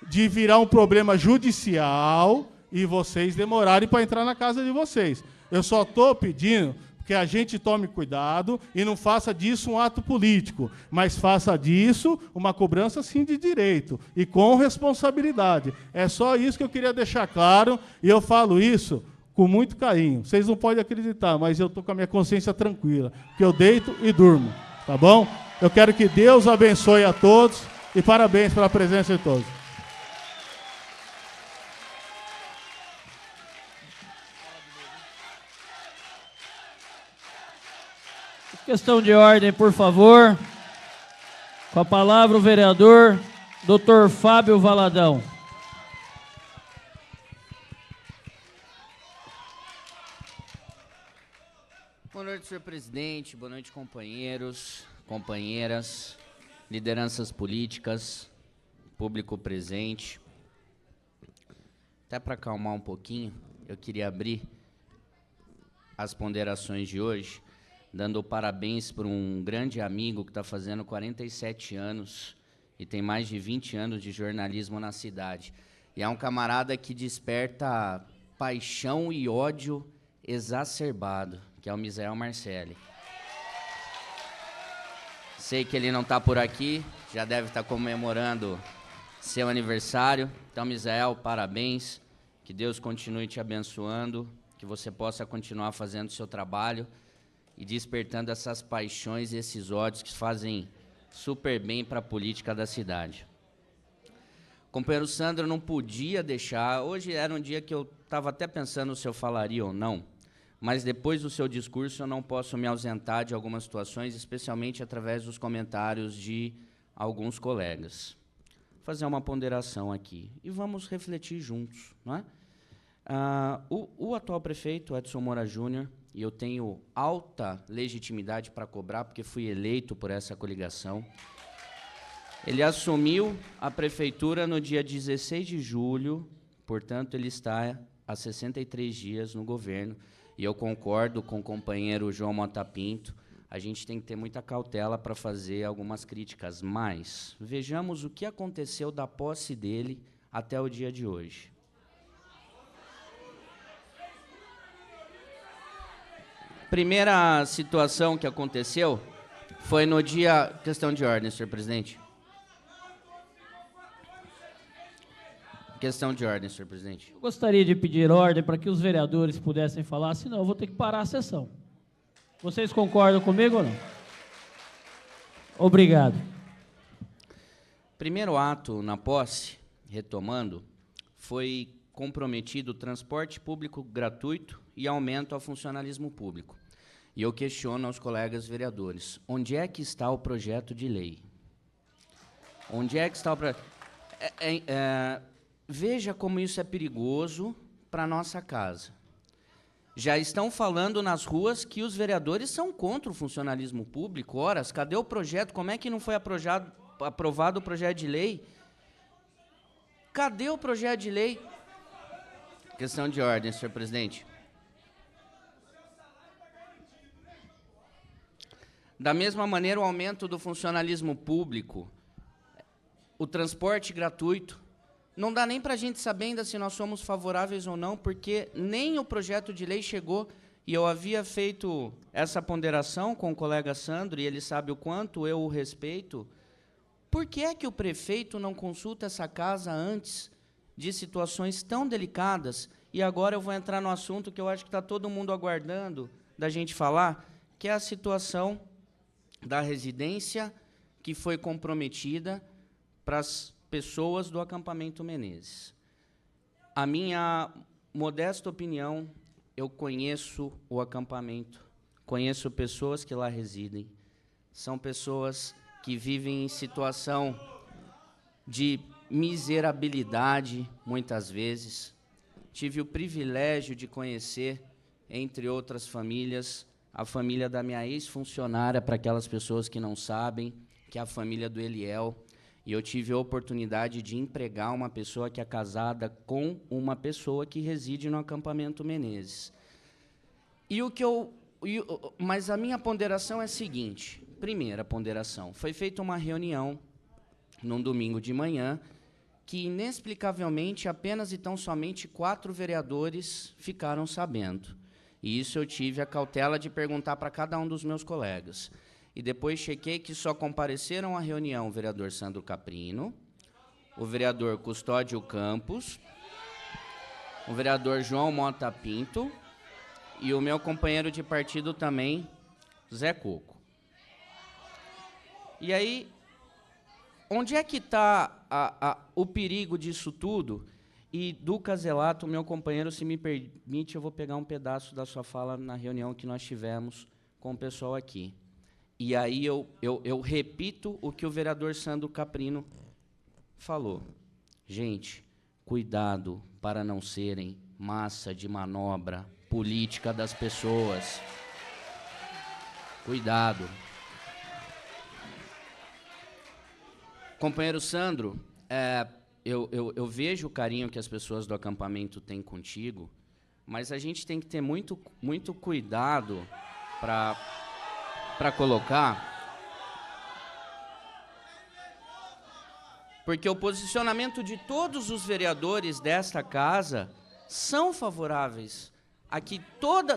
de virar um problema judicial e vocês demorarem para entrar na casa de vocês. Eu só estou pedindo que a gente tome cuidado e não faça disso um ato político, mas faça disso uma cobrança, sim, de direito e com responsabilidade. É só isso que eu queria deixar claro, e eu falo isso com muito carinho. Vocês não podem acreditar, mas eu estou com a minha consciência tranquila, que eu deito e durmo, tá bom? Eu quero que Deus abençoe a todos e parabéns pela presença de todos. Questão de ordem, por favor. Com a palavra o vereador Dr. Fábio Valadão. Boa noite, senhor presidente. Boa noite, companheiros, companheiras, lideranças políticas, público presente. Até para acalmar um pouquinho, eu queria abrir as ponderações de hoje, dando parabéns para um grande amigo que está fazendo 47 anos e tem mais de 20 anos de jornalismo na cidade. E é um camarada que desperta paixão e ódio exacerbado, que é o Misael Marcelli. Sei que ele não está por aqui, já deve estar comemorando seu aniversário. Então, Misael, parabéns, que Deus continue te abençoando, que você possa continuar fazendo o seu trabalho e despertando essas paixões e esses ódios que fazem super bem para a política da cidade. Companheiro Sandro, não podia deixar, hoje era um dia que eu estava até pensando se eu falaria ou não, mas depois do seu discurso eu não posso me ausentar de algumas situações, especialmente através dos comentários de alguns colegas. Vou fazer uma ponderação aqui e vamos refletir juntos, não é? O atual prefeito, Edson Moura Júnior, e eu tenho alta legitimidade para cobrar, porque fui eleito por essa coligação. Ele assumiu a prefeitura no dia 16 de julho, portanto, ele está há 63 dias no governo, e eu concordo com o companheiro João Mota Pinto, a gente tem que ter muita cautela para fazer algumas críticas, mas vejamos o que aconteceu da posse dele até o dia de hoje. Primeira situação que aconteceu foi no dia... Questão de ordem, senhor presidente. Questão de ordem, senhor presidente. Eu gostaria de pedir ordem para que os vereadores pudessem falar, senão eu vou ter que parar a sessão. Vocês concordam comigo ou não? Obrigado. Primeiro ato na posse, retomando, foi comprometido o transporte público gratuito e aumento ao funcionalismo público. E eu questiono aos colegas vereadores, onde é que está o projeto de lei? Onde é que está o projeto? Veja como isso é perigoso para a nossa casa. Já estão falando nas ruas que os vereadores são contra o funcionalismo público. Ora, cadê o projeto? Como é que não foi aprovado o projeto de lei? Cadê o projeto de lei? Questão de ordem, senhor presidente. Da mesma maneira, o aumento do funcionalismo público, o transporte gratuito, não dá nem para a gente saber ainda se nós somos favoráveis ou não, porque nem o projeto de lei chegou, e eu havia feito essa ponderação com o colega Sandro, e ele sabe o quanto eu o respeito. Por que é que o prefeito não consulta essa casa antes de situações tão delicadas? E agora eu vou entrar no assunto que eu acho que está todo mundo aguardando da gente falar, que é a situação da residência que foi comprometida para as pessoas do acampamento Menezes. A minha modesta opinião, eu conheço o acampamento, conheço pessoas que lá residem, são pessoas que vivem em situação de miserabilidade, muitas vezes. Tive o privilégio de conhecer, entre outras famílias, a família da minha ex-funcionária, para aquelas pessoas que não sabem, que é a família do Eliel. E eu tive a oportunidade de empregar uma pessoa que é casada com uma pessoa que reside no acampamento Menezes. Mas a minha ponderação é a seguinte. Primeira ponderação. Foi feita uma reunião, num domingo de manhã, que, inexplicavelmente, apenas e tão somente 4 vereadores ficaram sabendo. E isso eu tive a cautela de perguntar para cada um dos meus colegas. E depois chequei que só compareceram à reunião o vereador Sandro Caprino, o vereador Custódio Campos, o vereador João Mota Pinto e o meu companheiro de partido também, Zé Coco. E aí, onde é que está o perigo disso tudo? E, Duca Zelato, meu companheiro, se me permite, eu vou pegar um pedaço da sua fala na reunião que nós tivemos com o pessoal aqui. E aí eu repito o que o vereador Sandro Caprino falou. Gente, cuidado para não serem massa de manobra política das pessoas. Cuidado. Companheiro Sandro, eu vejo o carinho que as pessoas do acampamento têm contigo, mas a gente tem que ter muito cuidado para colocar, porque o posicionamento de todos os vereadores desta casa são favoráveis a que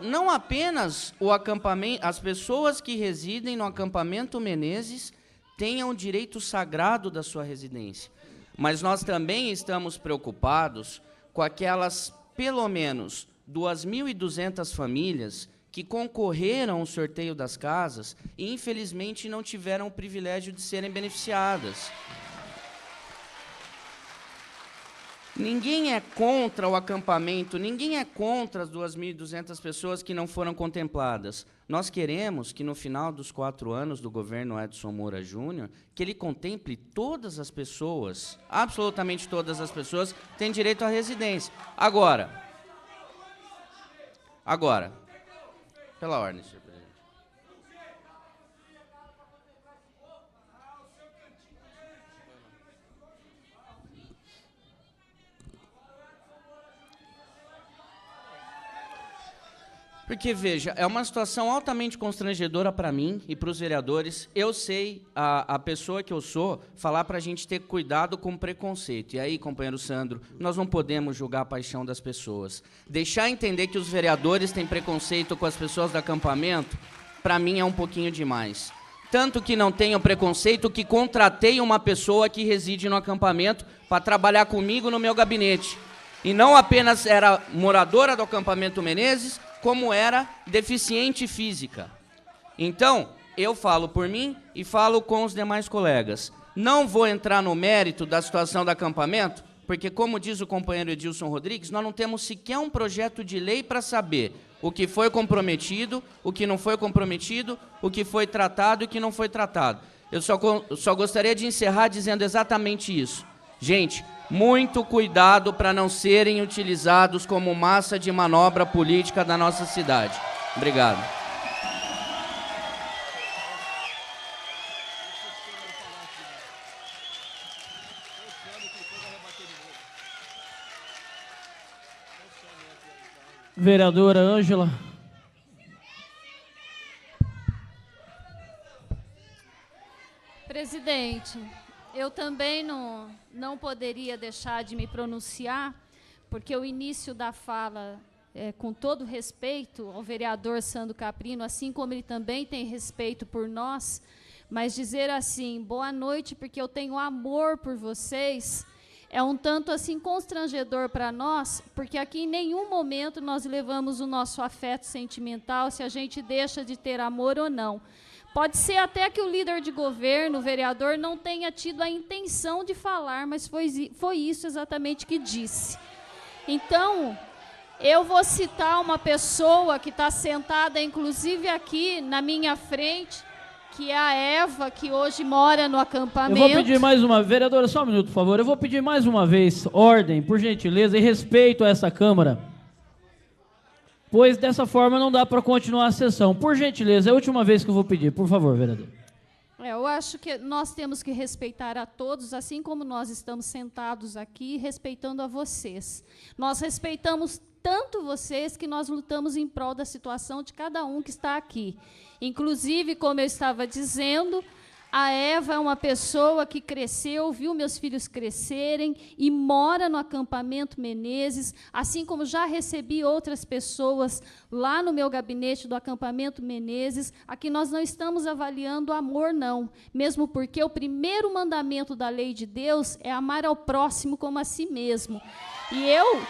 não apenas o acampamento, as pessoas que residem no acampamento Menezes tenham o direito sagrado da sua residência, mas nós também estamos preocupados com aquelas, pelo menos, 2.200 famílias que concorreram ao sorteio das casas e, infelizmente, não tiveram o privilégio de serem beneficiadas. Ninguém é contra o acampamento, ninguém é contra as 2.200 pessoas que não foram contempladas. Nós queremos que, no final dos 4 anos do governo Edson Moura Júnior, que ele contemple todas as pessoas, absolutamente todas as pessoas, que têm direito à residência. Agora, pela ordem, senhor presidente. Porque, veja, é uma situação altamente constrangedora para mim e para os vereadores. Eu sei, a pessoa que eu sou, falar para a gente ter cuidado com preconceito. E aí, companheiro Sandro, nós não podemos julgar a paixão das pessoas. Deixar entender que os vereadores têm preconceito com as pessoas do acampamento, para mim é um pouquinho demais. tanto que não tenho preconceito, que contratei uma pessoa que reside no acampamento para trabalhar comigo no meu gabinete. E não apenas era moradora do acampamento Menezes, como era deficiente física. Então, eu falo por mim e falo com os demais colegas. Não vou entrar no mérito da situação do acampamento, porque, como diz o companheiro Edilson Rodrigues, nós não temos sequer um projeto de lei para saber o que foi comprometido, o que não foi comprometido, o que foi tratado e o que não foi tratado. Eu só gostaria de encerrar dizendo exatamente isso. Gente, muito cuidado para não serem utilizados como massa de manobra política da nossa cidade. Obrigado. Vereadora Ângela. Presidente, eu também não poderia deixar de me pronunciar, porque o início da fala, com todo respeito ao vereador Sandro Caprino, assim como ele também tem respeito por nós, mas dizer assim, boa noite, porque eu tenho amor por vocês, é um tanto assim constrangedor para nós, porque aqui em nenhum momento nós levamos o nosso afeto sentimental, se a gente deixa de ter amor ou não. Pode ser até que o líder de governo, o vereador, não tenha tido a intenção de falar, mas foi isso exatamente que disse. Então, eu vou citar uma pessoa que está sentada, inclusive aqui na minha frente, que é a Eva, que hoje mora no acampamento. Eu vou pedir mais uma... Vereadora, só um minuto, por favor. Eu vou pedir mais uma vez ordem, por gentileza, e respeito a essa Câmara, pois dessa forma não dá para continuar a sessão. Por gentileza, é a última vez que eu vou pedir. Por favor, vereador. Eu acho que nós temos que respeitar a todos, assim como nós estamos sentados aqui, respeitando a vocês. Nós respeitamos tanto vocês que nós lutamos em prol da situação de cada um que está aqui. Inclusive, como eu estava dizendo, a Eva é uma pessoa que cresceu, viu meus filhos crescerem e mora no acampamento Menezes, assim como já recebi outras pessoas lá no meu gabinete do acampamento Menezes. Aqui nós não estamos avaliando amor, não, mesmo porque o primeiro mandamento da lei de Deus é amar ao próximo como a si mesmo. E eu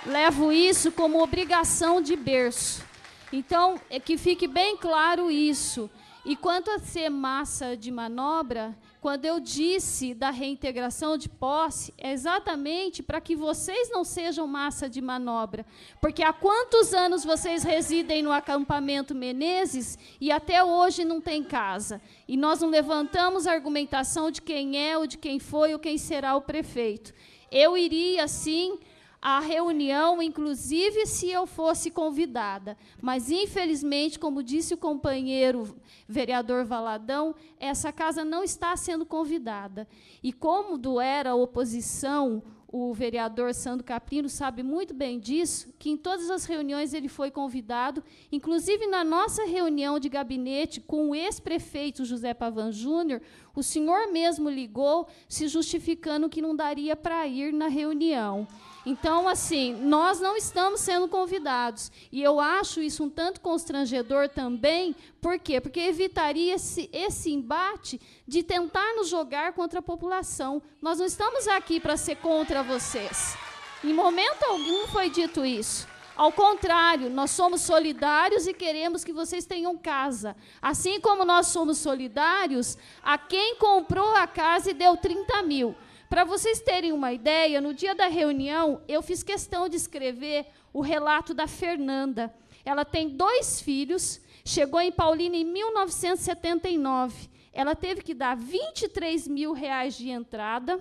levo isso como obrigação de berço. Então, é que fique bem claro isso. E quanto a ser massa de manobra, quando eu disse da reintegração de posse, é exatamente para que vocês não sejam massa de manobra. Porque há quantos anos vocês residem no acampamento Menezes e até hoje não tem casa? E nós não levantamos a argumentação de quem é, ou de quem foi, ou quem será o prefeito. Eu iria, sim, a reunião, inclusive se eu fosse convidada. Mas, infelizmente, como disse o companheiro vereador Valadão, essa casa não está sendo convidada. E como era a oposição, o vereador Sandro Caprino sabe muito bem disso, que em todas as reuniões ele foi convidado, inclusive na nossa reunião de gabinete com o ex-prefeito José Pavan Júnior, o senhor mesmo ligou, se justificando que não daria para ir na reunião. Então, assim, nós não estamos sendo convidados. E eu acho isso um tanto constrangedor também. Por quê? Porque evitaria esse embate de tentar nos jogar contra a população. Nós não estamos aqui para ser contra vocês. Em momento algum foi dito isso. Ao contrário, nós somos solidários e queremos que vocês tenham casa. Assim como nós somos solidários a quem comprou a casa e deu 30 mil. Para vocês terem uma ideia, no dia da reunião, eu fiz questão de escrever o relato da Fernanda. Ela tem 2 filhos, chegou em Paulínia em 1979. Ela teve que dar R$23 mil de entrada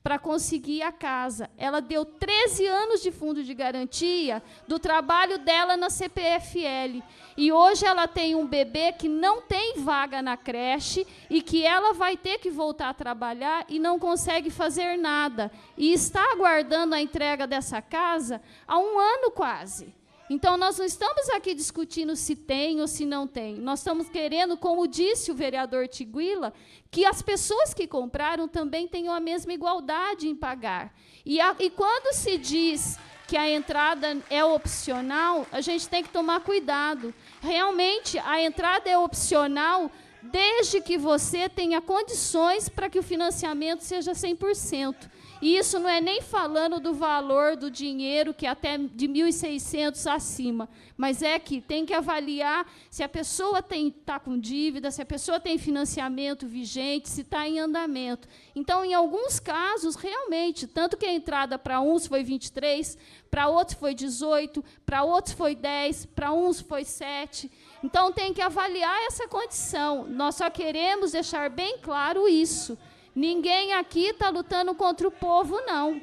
para conseguir a casa. Ela deu 13 anos de fundo de garantia do trabalho dela na CPFL. E hoje ela tem um bebê que não tem vaga na creche e que ela vai ter que voltar a trabalhar e não consegue fazer nada. E está aguardando a entrega dessa casa há 1 ano quase. Então, nós não estamos aqui discutindo se tem ou se não tem. Nós estamos querendo, como disse o vereador Tiguila, que as pessoas que compraram também tenham a mesma igualdade em pagar. E quando se diz que a entrada é opcional, a gente tem que tomar cuidado. Realmente, a entrada é opcional desde que você tenha condições para que o financiamento seja 100%. E isso não é nem falando do valor do dinheiro, que é até de 1.600 acima, mas é que tem que avaliar se a pessoa está com dívida, se a pessoa tem financiamento vigente, se está em andamento. Então, em alguns casos, realmente, tanto que a entrada para uns foi 23, para outros foi 18, para outros foi 10, para uns foi 7. Então, tem que avaliar essa condição. Nós só queremos deixar bem claro isso. Ninguém aqui está lutando contra o povo, não.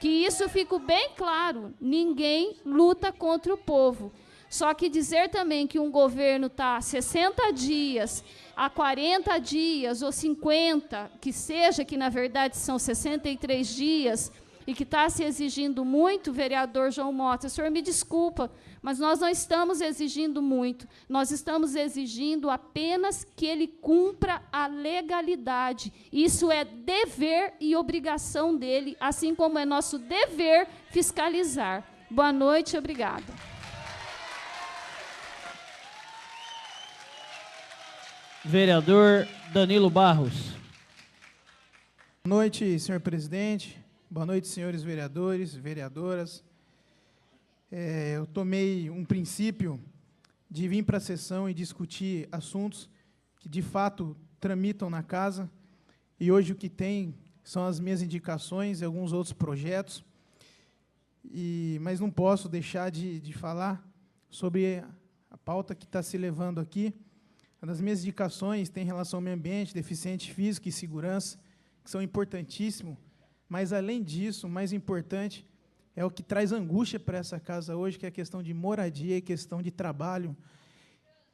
Que isso fique bem claro. Ninguém luta contra o povo. Só que dizer também que um governo está 60 dias, a 40 dias ou 50, que seja, que na verdade são 63 dias, e que está se exigindo muito, vereador João Mota, o senhor me desculpa, mas nós não estamos exigindo muito, nós estamos exigindo apenas que ele cumpra a legalidade. Isso é dever e obrigação dele, assim como é nosso dever fiscalizar. Boa noite, obrigada. Vereador Danilo Barros. Boa noite, senhor presidente. Boa noite, senhores vereadores, vereadoras. Eu tomei um princípio de vir para a sessão e discutir assuntos que, de fato, tramitam na casa. E hoje o que tem são as minhas indicações e alguns outros projetos. Mas não posso deixar de falar sobre a pauta que está se levando aqui. Uma das minhas indicações tem relação ao meio ambiente, deficiente físico e segurança, que são importantíssimos. Mas, além disso, o mais importante é o que traz angústia para essa casa hoje, que é a questão de moradia e questão de trabalho.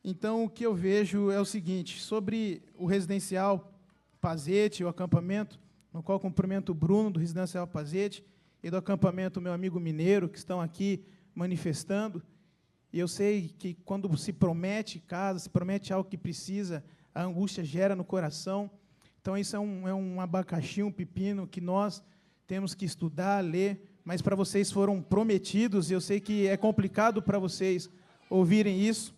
Então, o que eu vejo é o seguinte, sobre o residencial Pazete, o acampamento, no qual cumprimento o Bruno, do residencial Pazete, e do acampamento meu amigo mineiro, que estão aqui manifestando. E eu sei que, quando se promete casa, se promete algo que precisa, a angústia gera no coração. Então, isso é um abacaxi, um pepino, que nós temos que estudar, ler, mas para vocês foram prometidos, e eu sei que é complicado para vocês ouvirem isso.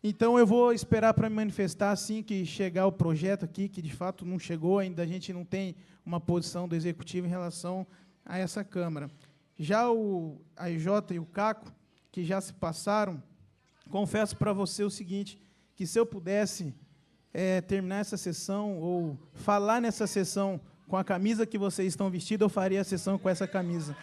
Então, eu vou esperar para me manifestar assim que chegar o projeto aqui, que, de fato, não chegou, ainda a gente não tem uma posição do Executivo em relação a essa Câmara. Já a EJ e o CACO, que já se passaram, confesso para você o seguinte, que se eu pudesse terminar essa sessão ou falar nessa sessão com a camisa que vocês estão vestidos, eu faria a sessão com essa camisa.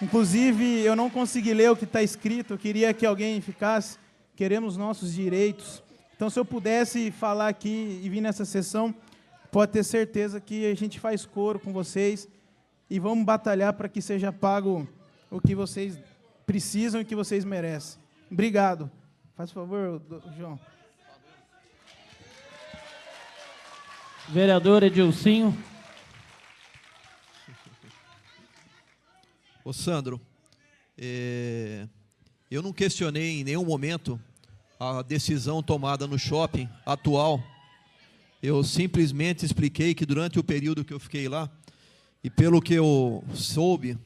Inclusive, eu não consegui ler o que está escrito, eu queria que alguém ficasse, queremos nossos direitos. Então, se eu pudesse falar aqui e vir nessa sessão, pode ter certeza que a gente faz coro com vocês e vamos batalhar para que seja pago o que vocês precisam e que vocês merecem. Obrigado. Faz favor, João. Vereador Edilcinho. Ô, Sandro, eu não questionei em nenhum momento a decisão tomada no shopping atual. Eu simplesmente expliquei que, durante o período que eu fiquei lá, e pelo que eu soube,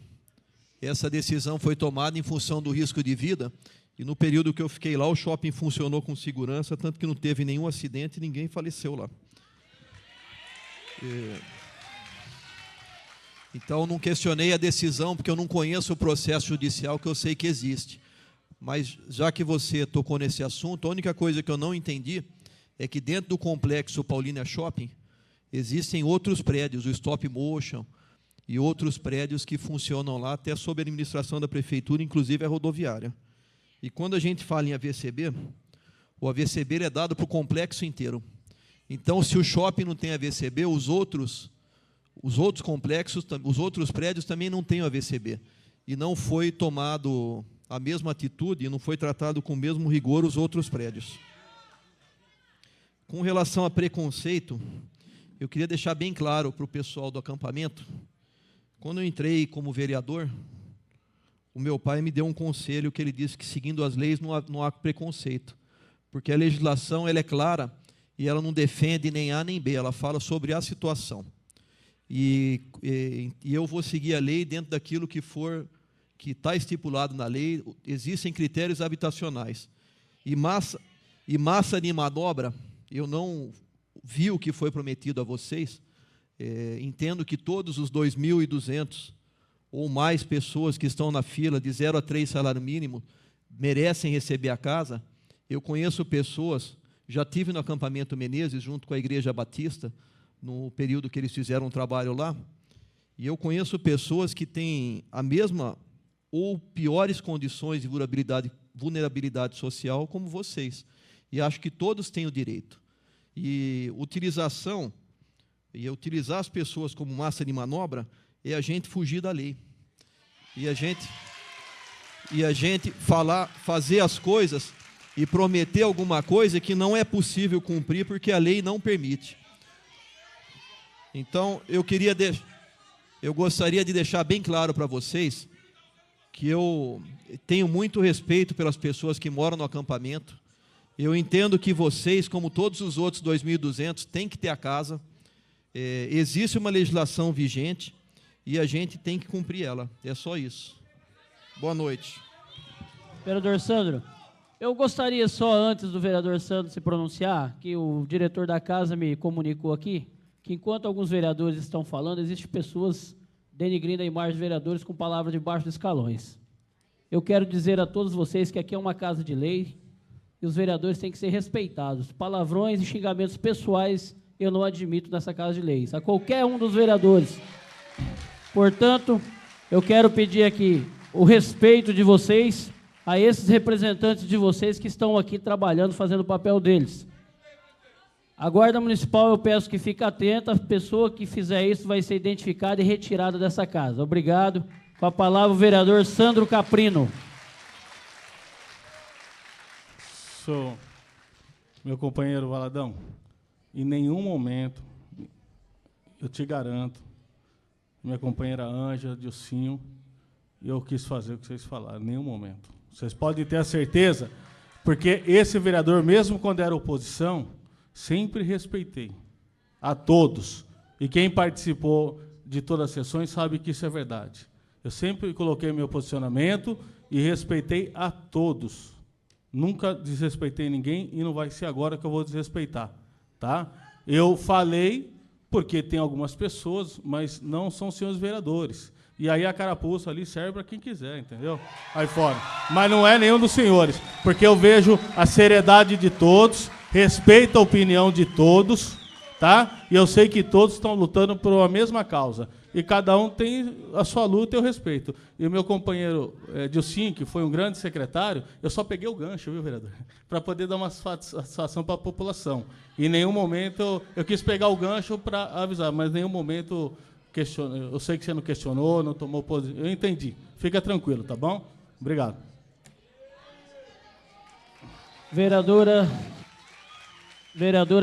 essa decisão foi tomada em função do risco de vida, e no período que eu fiquei lá, o shopping funcionou com segurança, tanto que não teve nenhum acidente e ninguém faleceu lá. Então, não questionei a decisão, porque eu não conheço o processo judicial, que eu sei que existe. Mas, já que você tocou nesse assunto, a única coisa que eu não entendi é que, dentro do complexo Paulínia Shopping, existem outros prédios, o Stop Motion e outros prédios que funcionam lá, até sob a administração da prefeitura, inclusive a rodoviária. E, quando a gente fala em AVCB, o AVCB é dado para o complexo inteiro. Então, se o shopping não tem AVCB, os outros complexos, os outros prédios também não têm AVCB. E não foi tomado a mesma atitude, e não foi tratado com o mesmo rigor os outros prédios. Com relação a preconceito, eu queria deixar bem claro para o pessoal do acampamento, quando eu entrei como vereador, o meu pai me deu um conselho que ele disse que, seguindo as leis, não há preconceito, porque a legislação ela é clara, e ela não defende nem A nem B, ela fala sobre a situação. E eu vou seguir a lei dentro daquilo que está estipulado na lei. Existem critérios habitacionais. E massa de manobra eu não vi o que foi prometido a vocês. Entendo que todos os 2.200 ou mais pessoas que estão na fila de 0 a 3 salário mínimo merecem receber a casa. Eu conheço pessoas, já tive no acampamento Menezes, junto com a Igreja Batista, no período que eles fizeram um trabalho lá, e eu conheço pessoas que têm a mesma ou piores condições de vulnerabilidade social como vocês, e acho que todos têm o direito. E utilizar as pessoas como massa de manobra é a gente fugir da lei. E a gente fazer as coisas e prometer alguma coisa que não é possível cumprir porque a lei não permite. Então, eu gostaria de deixar bem claro para vocês que eu tenho muito respeito pelas pessoas que moram no acampamento. Eu entendo que vocês, como todos os outros 2.200, têm que ter a casa. Existe uma legislação vigente e a gente tem que cumprir ela. É só isso. Boa noite. Vereador Sandro, eu gostaria só, antes do vereador Sandro se pronunciar, que o diretor da casa me comunicou aqui, que enquanto alguns vereadores estão falando, existem pessoas denigrindo a imagem dos vereadores com palavras debaixo dos escalões. Eu quero dizer a todos vocês que aqui é uma casa de lei e os vereadores têm que ser respeitados. Palavrões e xingamentos pessoais eu não admito nessa casa de leis, a qualquer um dos vereadores. Portanto, eu quero pedir aqui o respeito de vocês a esses representantes de vocês que estão aqui trabalhando, fazendo o papel deles. A Guarda Municipal, eu peço que fique atenta, a pessoa que fizer isso vai ser identificada e retirada dessa casa. Obrigado. Com a palavra o vereador Sandro Caprino. Meu companheiro Valadão, em nenhum momento, eu te garanto, minha companheira Ângela, Dilcinho, eu quis fazer o que vocês falaram, em nenhum momento. Vocês podem ter a certeza, porque esse vereador, mesmo quando era oposição, sempre respeitei a todos. E quem participou de todas as sessões sabe que isso é verdade. Eu sempre coloquei meu posicionamento e respeitei a todos. Nunca desrespeitei ninguém e não vai ser agora que eu vou desrespeitar. Tá? Eu falei porque tem algumas pessoas, mas não são senhores vereadores. E aí a carapuça ali serve para quem quiser, entendeu? Aí fora. Mas não é nenhum dos senhores, porque eu vejo a seriedade de todos, respeito a opinião de todos, tá? E eu sei que todos estão lutando por uma mesma causa. E cada um tem a sua luta e eu respeito. E o meu companheiro Dilcinho, que foi um grande secretário, eu só peguei o gancho, viu, vereador? Para poder dar uma satisfação para a população. Em nenhum momento eu quis pegar o gancho para avisar, mas em nenhum momento questionou. Eu sei que você não questionou, não tomou posição. Eu entendi. Fica tranquilo, tá bom? Obrigado. Vereadora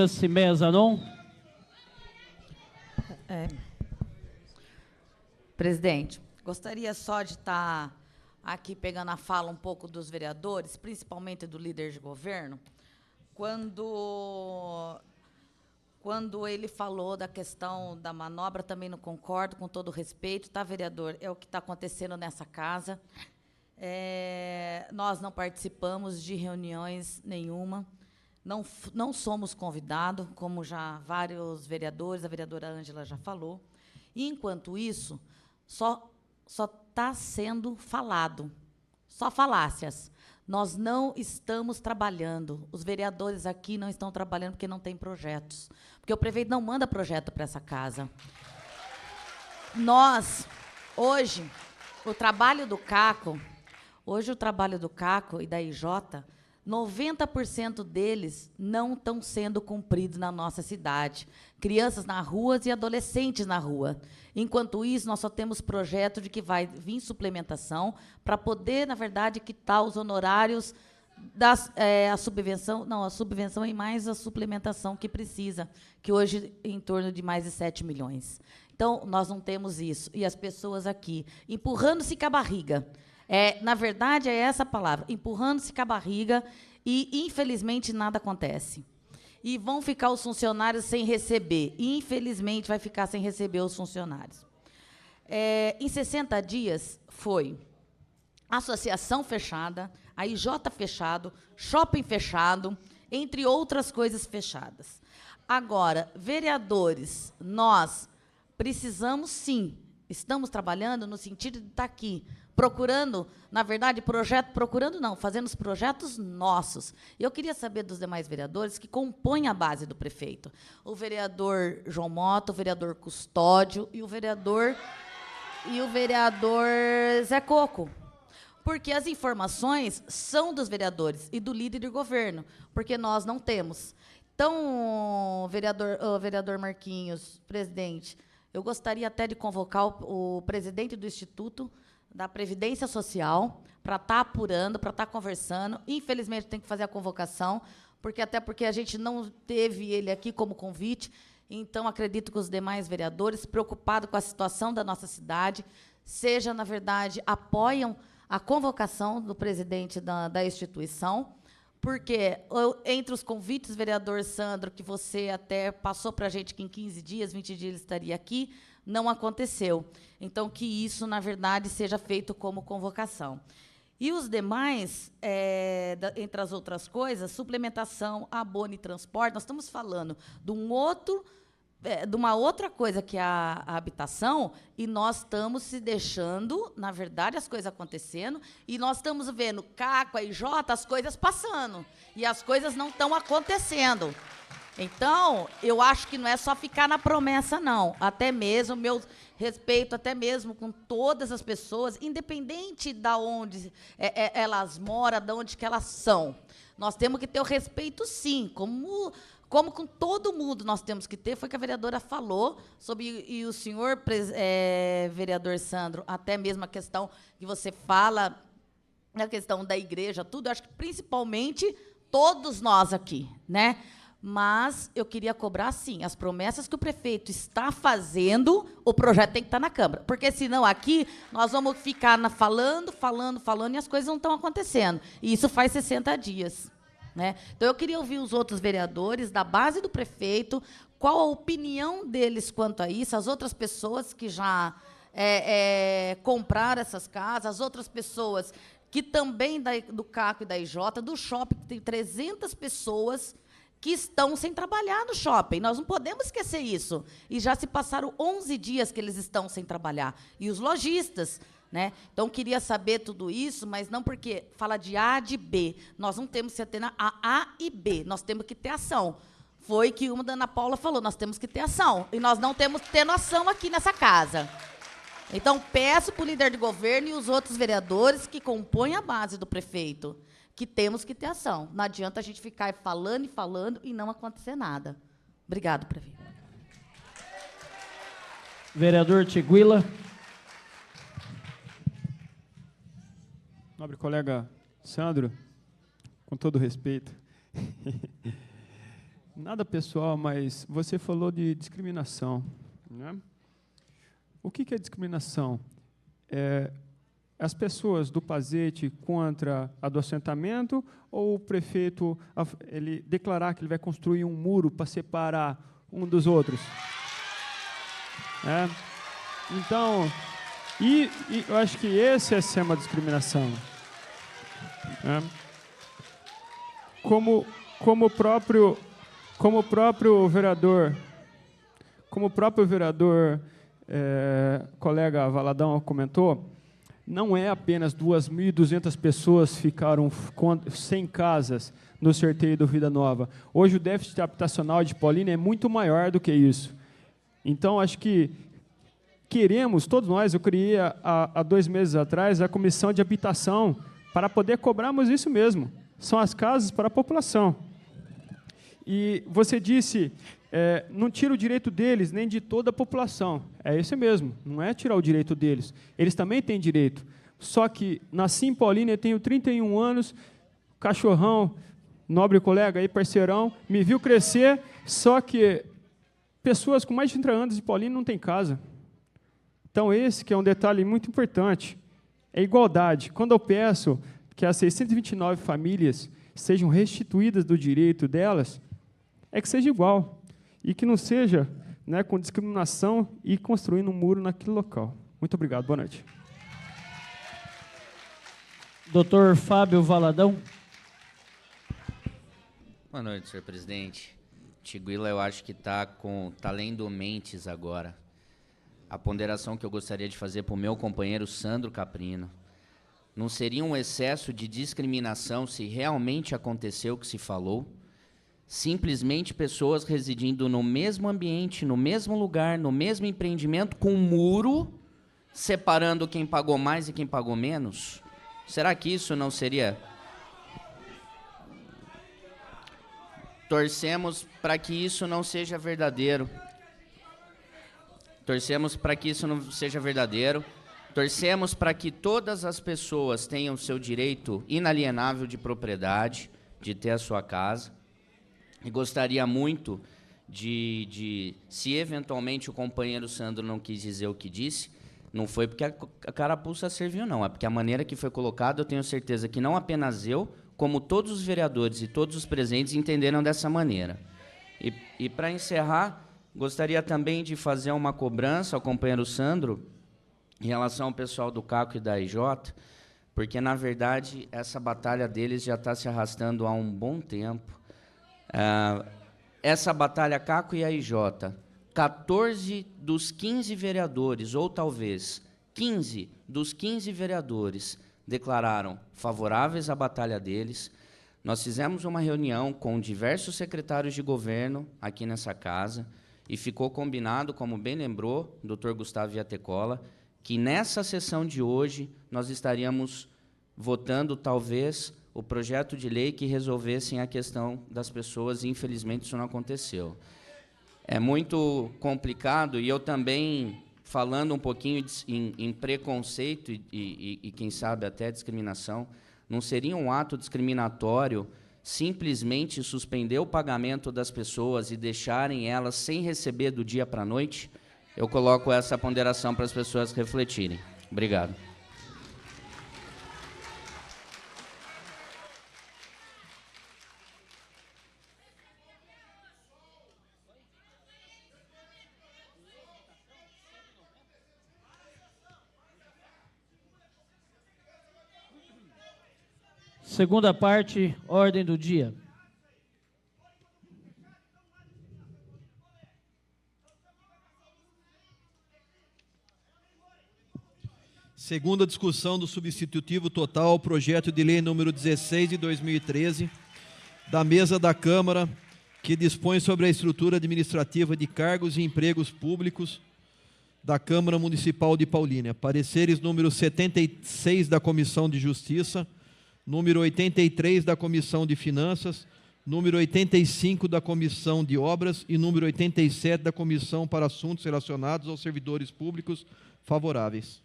Cimeia Zanon. Presidente, gostaria só de estar aqui pegando a fala um pouco dos vereadores, principalmente do líder de governo, quando ele falou da questão da manobra, também não concordo, com todo respeito, tá, vereador? É o que está acontecendo nessa casa. Nós não participamos de reuniões nenhuma, não somos convidados, como já vários vereadores, a vereadora Ângela já falou. E, enquanto isso, só está sendo falado, só falácias. Nós não estamos trabalhando, os vereadores aqui não estão trabalhando porque não tem projetos, porque o prefeito não manda projeto para essa casa. Hoje, o trabalho do CACO e da IJ, 90% deles não estão sendo cumpridos na nossa cidade. Crianças na rua e adolescentes na rua. Enquanto isso, nós só temos projeto de que vai vir suplementação para poder, na verdade, quitar os honorários, a subvenção e mais a suplementação que precisa, que hoje é em torno de mais de 7 milhões. Então, nós não temos isso. E as pessoas aqui, empurrando-se com a barriga. Na verdade, é essa a palavra, empurrando-se com a barriga e, infelizmente, nada acontece. E vão ficar os funcionários sem receber. Infelizmente, vai ficar sem receber os funcionários. Em 60 dias, foi associação fechada, a IJ fechado, shopping fechado, entre outras coisas fechadas. Agora, vereadores, nós precisamos sim, estamos trabalhando no sentido de estar aqui, procurando, na verdade, fazendo os projetos nossos. Eu queria saber dos demais vereadores que compõem a base do prefeito. O vereador João Mota, o vereador Custódio e o vereador Zé Coco. Porque as informações são dos vereadores e do líder de governo, porque nós não temos. Então, vereador Marquinhos, presidente, eu gostaria até de convocar o presidente do Instituto da Previdência Social para estar apurando, para estar conversando. Infelizmente, tem que fazer a convocação, até porque a gente não teve ele aqui como convite. Então, acredito que os demais vereadores, preocupados com a situação da nossa cidade, na verdade, apoiam a convocação do presidente da instituição, porque, entre os convites, vereador Sandro, que você até passou para a gente que em 15 dias, 20 dias ele estaria aqui, não aconteceu. Então, que isso, na verdade, seja feito como convocação. E os demais, entre as outras coisas, suplementação, abono e transporte, nós estamos falando de uma outra coisa que é a habitação, e nós estamos se deixando, na verdade, as coisas acontecendo, e nós estamos vendo Caco, a IJ, as coisas passando, e as coisas não estão acontecendo. Então, eu acho que não é só ficar na promessa, não. Até mesmo, meu respeito, até mesmo com todas as pessoas, independente de onde elas moram, de onde que elas são. Nós temos que ter o respeito, sim, como com todo mundo nós temos que ter. Foi que a vereadora falou sobre, e o senhor, vereador Sandro, até mesmo a questão que você fala, a questão da igreja, tudo, eu acho que principalmente todos nós aqui, né? Mas eu queria cobrar, sim, as promessas que o prefeito está fazendo, o projeto tem que estar na Câmara. Porque, senão, aqui, nós vamos ficar falando, e as coisas não estão acontecendo. E isso faz 60 dias. Né? Então, eu queria ouvir os outros vereadores da base do prefeito, qual a opinião deles quanto a isso, as outras pessoas que já compraram essas casas, as outras pessoas que também do CACO e da IJ, do shopping, que tem 300 pessoas que estão sem trabalhar no shopping. Nós não podemos esquecer isso. E já se passaram 11 dias que eles estão sem trabalhar. E os lojistas, né? Então, queria saber tudo isso, mas não porque fala de A, de B. Nós não temos que ter A e B. Nós temos que ter ação. Foi que uma da Ana Paula falou, nós temos que ter ação. E nós não temos tendo ação aqui nessa casa. Então, peço para o líder de governo e os outros vereadores que compõem a base do prefeito que temos que ter ação. Não adianta a gente ficar falando e não acontecer nada. Obrigado, prefeito. Vereador Tiguila. Nobre colega Sandro, com todo respeito, nada pessoal, mas você falou de discriminação, né? O que é discriminação? As pessoas do Pazete contra a do assentamento, ou o prefeito ele declarar que ele vai construir um muro para separar um dos outros? Então, eu acho que esse é ser uma discriminação. Como o próprio vereador, colega Valadão comentou, não é apenas 2.200 pessoas ficaram sem casas no sorteio do Vida Nova. Hoje o déficit habitacional de Paulínia é muito maior do que isso. Então, acho que queremos, todos nós, eu criei há 2 meses atrás a comissão de habitação para poder cobrarmos isso mesmo. São as casas para a população. E você disse, não tira o direito deles, nem de toda a população. É isso mesmo, não é tirar o direito deles. Eles também têm direito. Só que nasci em Paulínia, tenho 31 anos, cachorrão, nobre colega aí, parceirão, me viu crescer, só que pessoas com mais de 30 anos de Paulínia não têm casa. Então, esse que é um detalhe muito importante, é igualdade. Quando eu peço que as 629 famílias sejam restituídas do direito delas, é que seja igual, e que não seja, né, com discriminação e construindo um muro naquele local. Muito obrigado, boa noite. Doutor Fábio Valadão. Boa noite, senhor presidente. Tiguila, eu acho que está lendo mentes agora. A ponderação que eu gostaria de fazer para o meu companheiro Sandro Caprino. Não seria um excesso de discriminação se realmente aconteceu o que se falou? Simplesmente pessoas residindo no mesmo ambiente, no mesmo lugar, no mesmo empreendimento, com um muro, separando quem pagou mais e quem pagou menos? Será que isso não seria... Torcemos para que isso não seja verdadeiro. Torcemos para que isso não seja verdadeiro. Torcemos para que todas as pessoas tenham seu direito inalienável de propriedade, de ter a sua casa. E gostaria muito se eventualmente o companheiro Sandro não quis dizer o que disse, não foi porque a carapuça serviu, não. É porque a maneira que foi colocada, eu tenho certeza que não apenas eu, como todos os vereadores e todos os presentes entenderam dessa maneira. E para encerrar, gostaria também de fazer uma cobrança ao companheiro Sandro em relação ao pessoal do CACO e da IJ, porque, na verdade, essa batalha deles já está se arrastando há um bom tempo. Essa batalha CACO e a IJ, 14 dos 15 vereadores, ou talvez 15 dos 15 vereadores, declararam favoráveis à batalha deles. Nós fizemos uma reunião com diversos secretários de governo aqui nessa casa e ficou combinado, como bem lembrou o Dr. Gustavo Viatecola, que nessa sessão de hoje nós estaríamos votando, talvez, o projeto de lei que resolvessem a questão das pessoas, e infelizmente isso não aconteceu. É muito complicado, e eu também, falando um pouquinho em preconceito e, quem sabe, até discriminação, não seria um ato discriminatório simplesmente suspender o pagamento das pessoas e deixarem elas sem receber do dia para a noite? Eu coloco essa ponderação para as pessoas refletirem. Obrigado. Segunda parte, ordem do dia. Segunda discussão do substitutivo total, projeto de lei número 16 de 2013, da mesa da Câmara, que dispõe sobre a estrutura administrativa de cargos e empregos públicos da Câmara Municipal de Paulínia. Pareceres número 76 da Comissão de Justiça, número 83 da Comissão de Finanças, número 85 da Comissão de Obras e número 87 da Comissão para Assuntos Relacionados aos Servidores Públicos, favoráveis.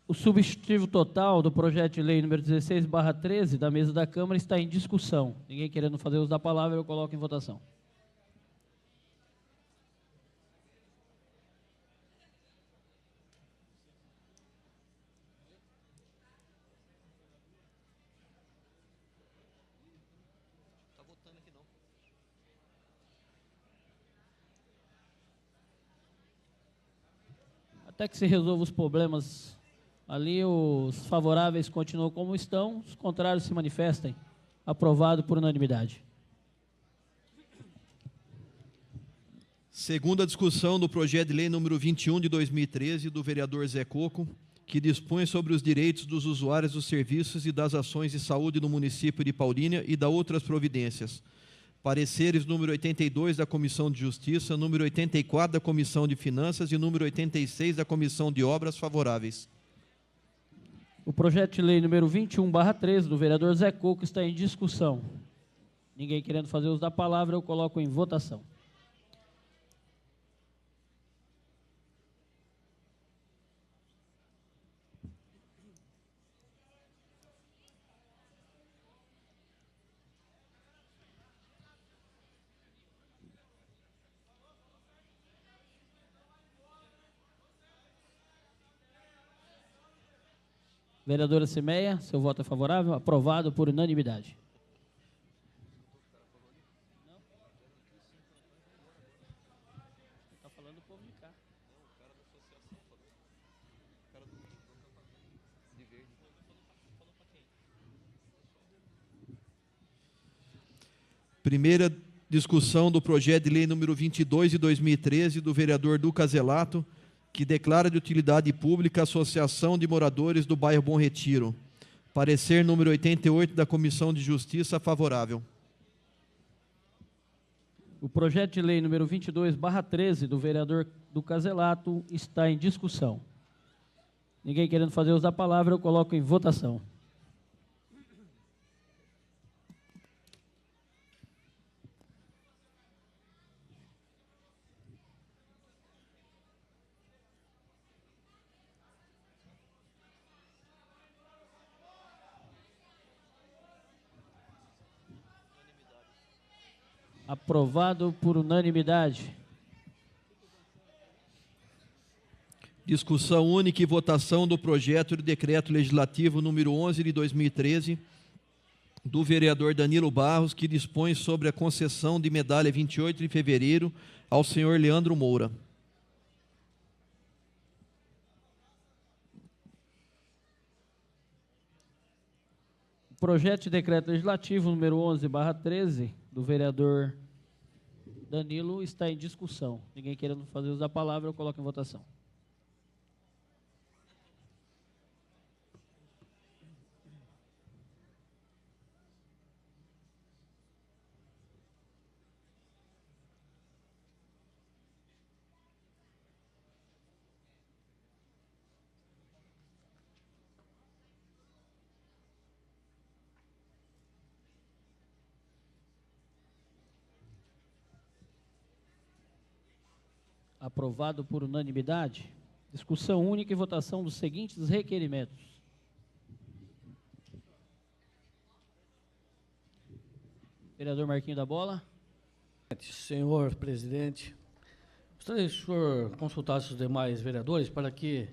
O substitutivo total do projeto de lei número 16/13 da mesa da Câmara está em discussão. Ninguém querendo fazer uso da palavra, eu coloco em votação. Até que se resolva os problemas ali, os favoráveis continuam como estão, os contrários se manifestem. Aprovado por unanimidade. Segunda discussão do projeto de lei número 21 de 2013, do vereador Zé Coco, que dispõe sobre os direitos dos usuários dos serviços e das ações de saúde no município de Paulínia e da outras providências. Pareceres número 82 da Comissão de Justiça, número 84 da Comissão de Finanças e número 86 da Comissão de Obras, favoráveis. O projeto de lei número 21/13 do vereador Zé Coco está em discussão. Ninguém querendo fazer uso da palavra, eu coloco em votação. Vereadora Cimeia, seu voto é favorável? Aprovado por unanimidade. Primeira discussão do projeto de lei número 22 de 2013 do vereador Duca Zelato, que declara de utilidade pública a Associação de Moradores do Bairro Bom Retiro. Parecer número 88 da Comissão de Justiça, favorável. O projeto de lei número 22/13 do vereador Duca Zelato está em discussão. Ninguém querendo fazer uso da palavra, eu coloco em votação. Aprovado por unanimidade. Discussão única e votação do projeto de decreto legislativo número 11 de 2013, do vereador Danilo Barros, que dispõe sobre a concessão de medalha 28 de fevereiro ao senhor Leandro Moura. O projeto de decreto legislativo número 11/13 do vereador Danilo está em discussão. Ninguém querendo fazer uso da palavra, eu coloco em votação. Aprovado por unanimidade. Discussão única e votação dos seguintes requerimentos. Vereador Marquinho da Bola. Senhor presidente, gostaria que o senhor consultasse os demais vereadores para que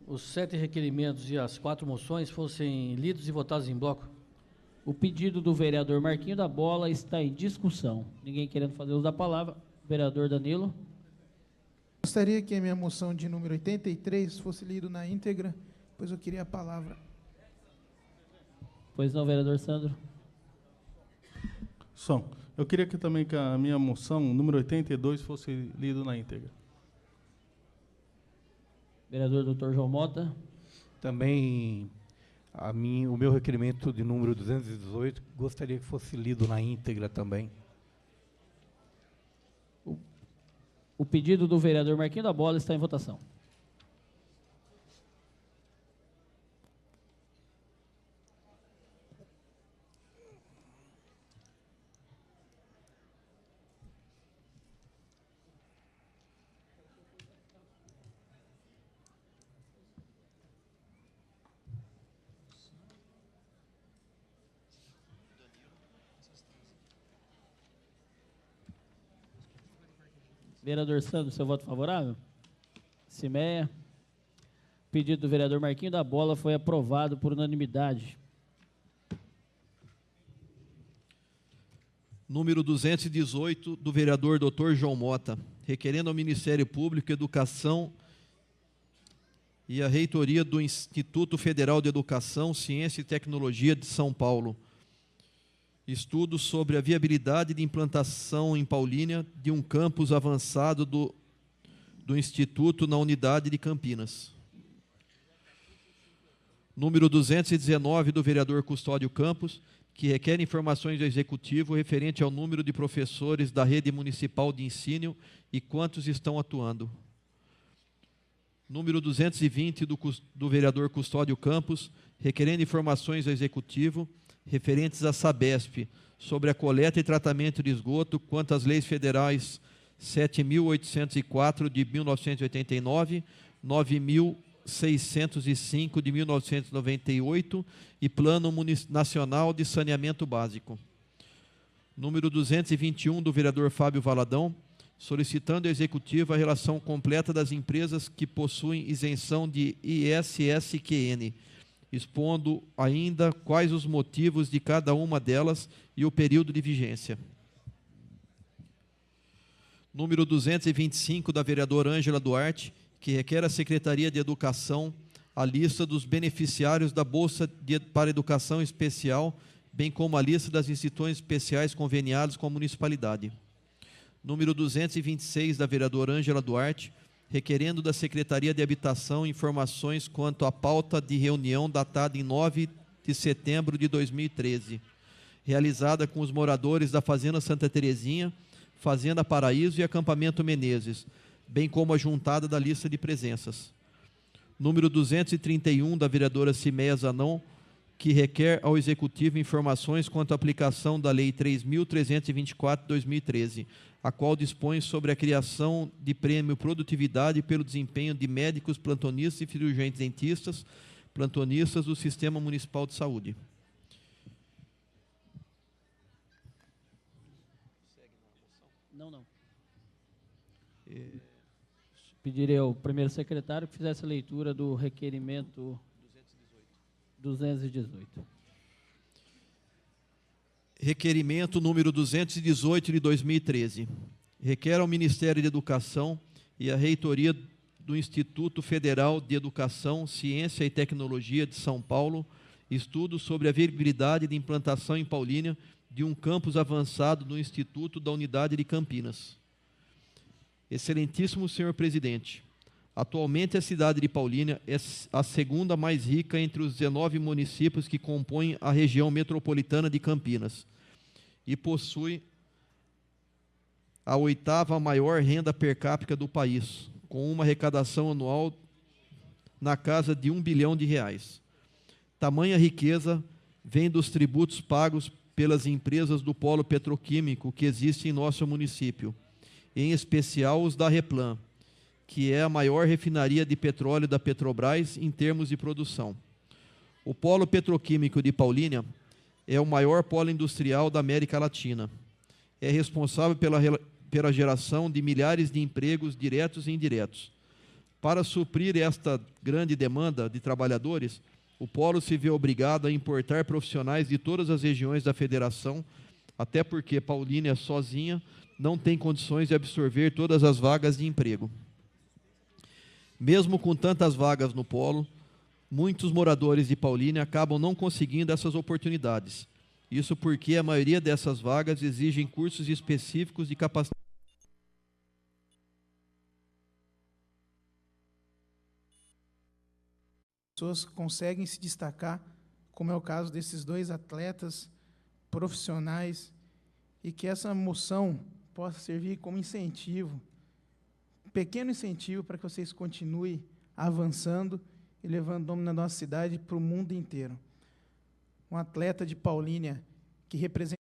os 7 requerimentos e as 4 moções fossem lidos e votados em bloco. O pedido do vereador Marquinho da Bola está em discussão. Ninguém querendo fazer uso da palavra. Vereador Danilo. Gostaria que a minha moção de número 83 fosse lida na íntegra, pois eu queria a palavra. Pois não, vereador Sandro. Eu queria que também que a minha moção número 82 fosse lida na íntegra. Vereador Dr. João Mota. Também o meu requerimento de número 218, gostaria que fosse lido na íntegra também. O pedido do vereador Marquinho da Bola está em votação. Vereador Sandro, seu voto favorável? Cimeia. O pedido do vereador Marquinho da Bola foi aprovado por unanimidade. Número 218, do vereador Dr. João Mota, requerendo ao Ministério Público, Educação e a Reitoria do Instituto Federal de Educação, Ciência e Tecnologia de São Paulo, estudo sobre a viabilidade de implantação em Paulínia de um campus avançado do Instituto na unidade de Campinas. Número 219, do vereador Custódio Campos, que requer informações do Executivo referente ao número de professores da rede municipal de ensino e quantos estão atuando. Número 220, do vereador Custódio Campos, requerendo informações ao Executivo referentes à Sabesp, sobre a coleta e tratamento de esgoto, quanto às leis federais 7.804 de 1989, 9.605 de 1998 e Plano Nacional de Saneamento Básico. Número 221, do vereador Fábio Valadão, solicitando ao Executivo a relação completa das empresas que possuem isenção de ISSQN, expondo ainda quais os motivos de cada uma delas e o período de vigência. Número 225, da vereadora Ângela Duarte, que requer à Secretaria de Educação a lista dos beneficiários da Bolsa para Educação Especial bem como a lista das instituições especiais conveniadas com a municipalidade. Número 226, da vereadora Ângela Duarte, requerendo da Secretaria de Habitação informações quanto à pauta de reunião datada em 9 de setembro de 2013, realizada com os moradores da Fazenda Santa Terezinha, Fazenda Paraíso e Acampamento Menezes, bem como a juntada da lista de presenças. Número 231, da vereadora Cimeia Zanon, que requer ao Executivo informações quanto à aplicação da Lei 3.324 de 2013, a qual dispõe sobre a criação de prêmio produtividade pelo desempenho de médicos, plantonistas e cirurgiões dentistas, plantonistas do Sistema Municipal de Saúde. Não. Pedirei ao primeiro secretário que fizesse a leitura do requerimento 218. Requerimento número 218 de 2013. Requer ao Ministério de Educação e à Reitoria do Instituto Federal de Educação, Ciência e Tecnologia de São Paulo estudos sobre a viabilidade de implantação em Paulínia de um campus avançado do Instituto da Unidade de Campinas. Excelentíssimo senhor presidente, atualmente a cidade de Paulínia é a segunda mais rica entre os 19 municípios que compõem a região metropolitana de Campinas e possui a 8ª maior renda per capita do país, com uma arrecadação anual na casa de R$ 1 bilhão. Tamanha riqueza vem dos tributos pagos pelas empresas do polo petroquímico que existe em nosso município, em especial os da Replan, que é a maior refinaria de petróleo da Petrobras em termos de produção. O polo petroquímico de Paulínia é o maior polo industrial da América Latina. É responsável pela geração de milhares de empregos diretos e indiretos. Para suprir esta grande demanda de trabalhadores, o polo se vê obrigado a importar profissionais de todas as regiões da federação, até porque Paulínia sozinha não tem condições de absorver todas as vagas de emprego. Mesmo com tantas vagas no polo, muitos moradores de Paulínia acabam não conseguindo essas oportunidades. Isso porque a maioria dessas vagas exigem cursos específicos de capacitação. Pessoas conseguem se destacar, como é o caso desses dois atletas profissionais, e que essa moção possa servir como incentivo, um pequeno incentivo para que vocês continuem avançando e levando o nome da nossa cidade para o mundo inteiro. Um atleta de Paulínia que representa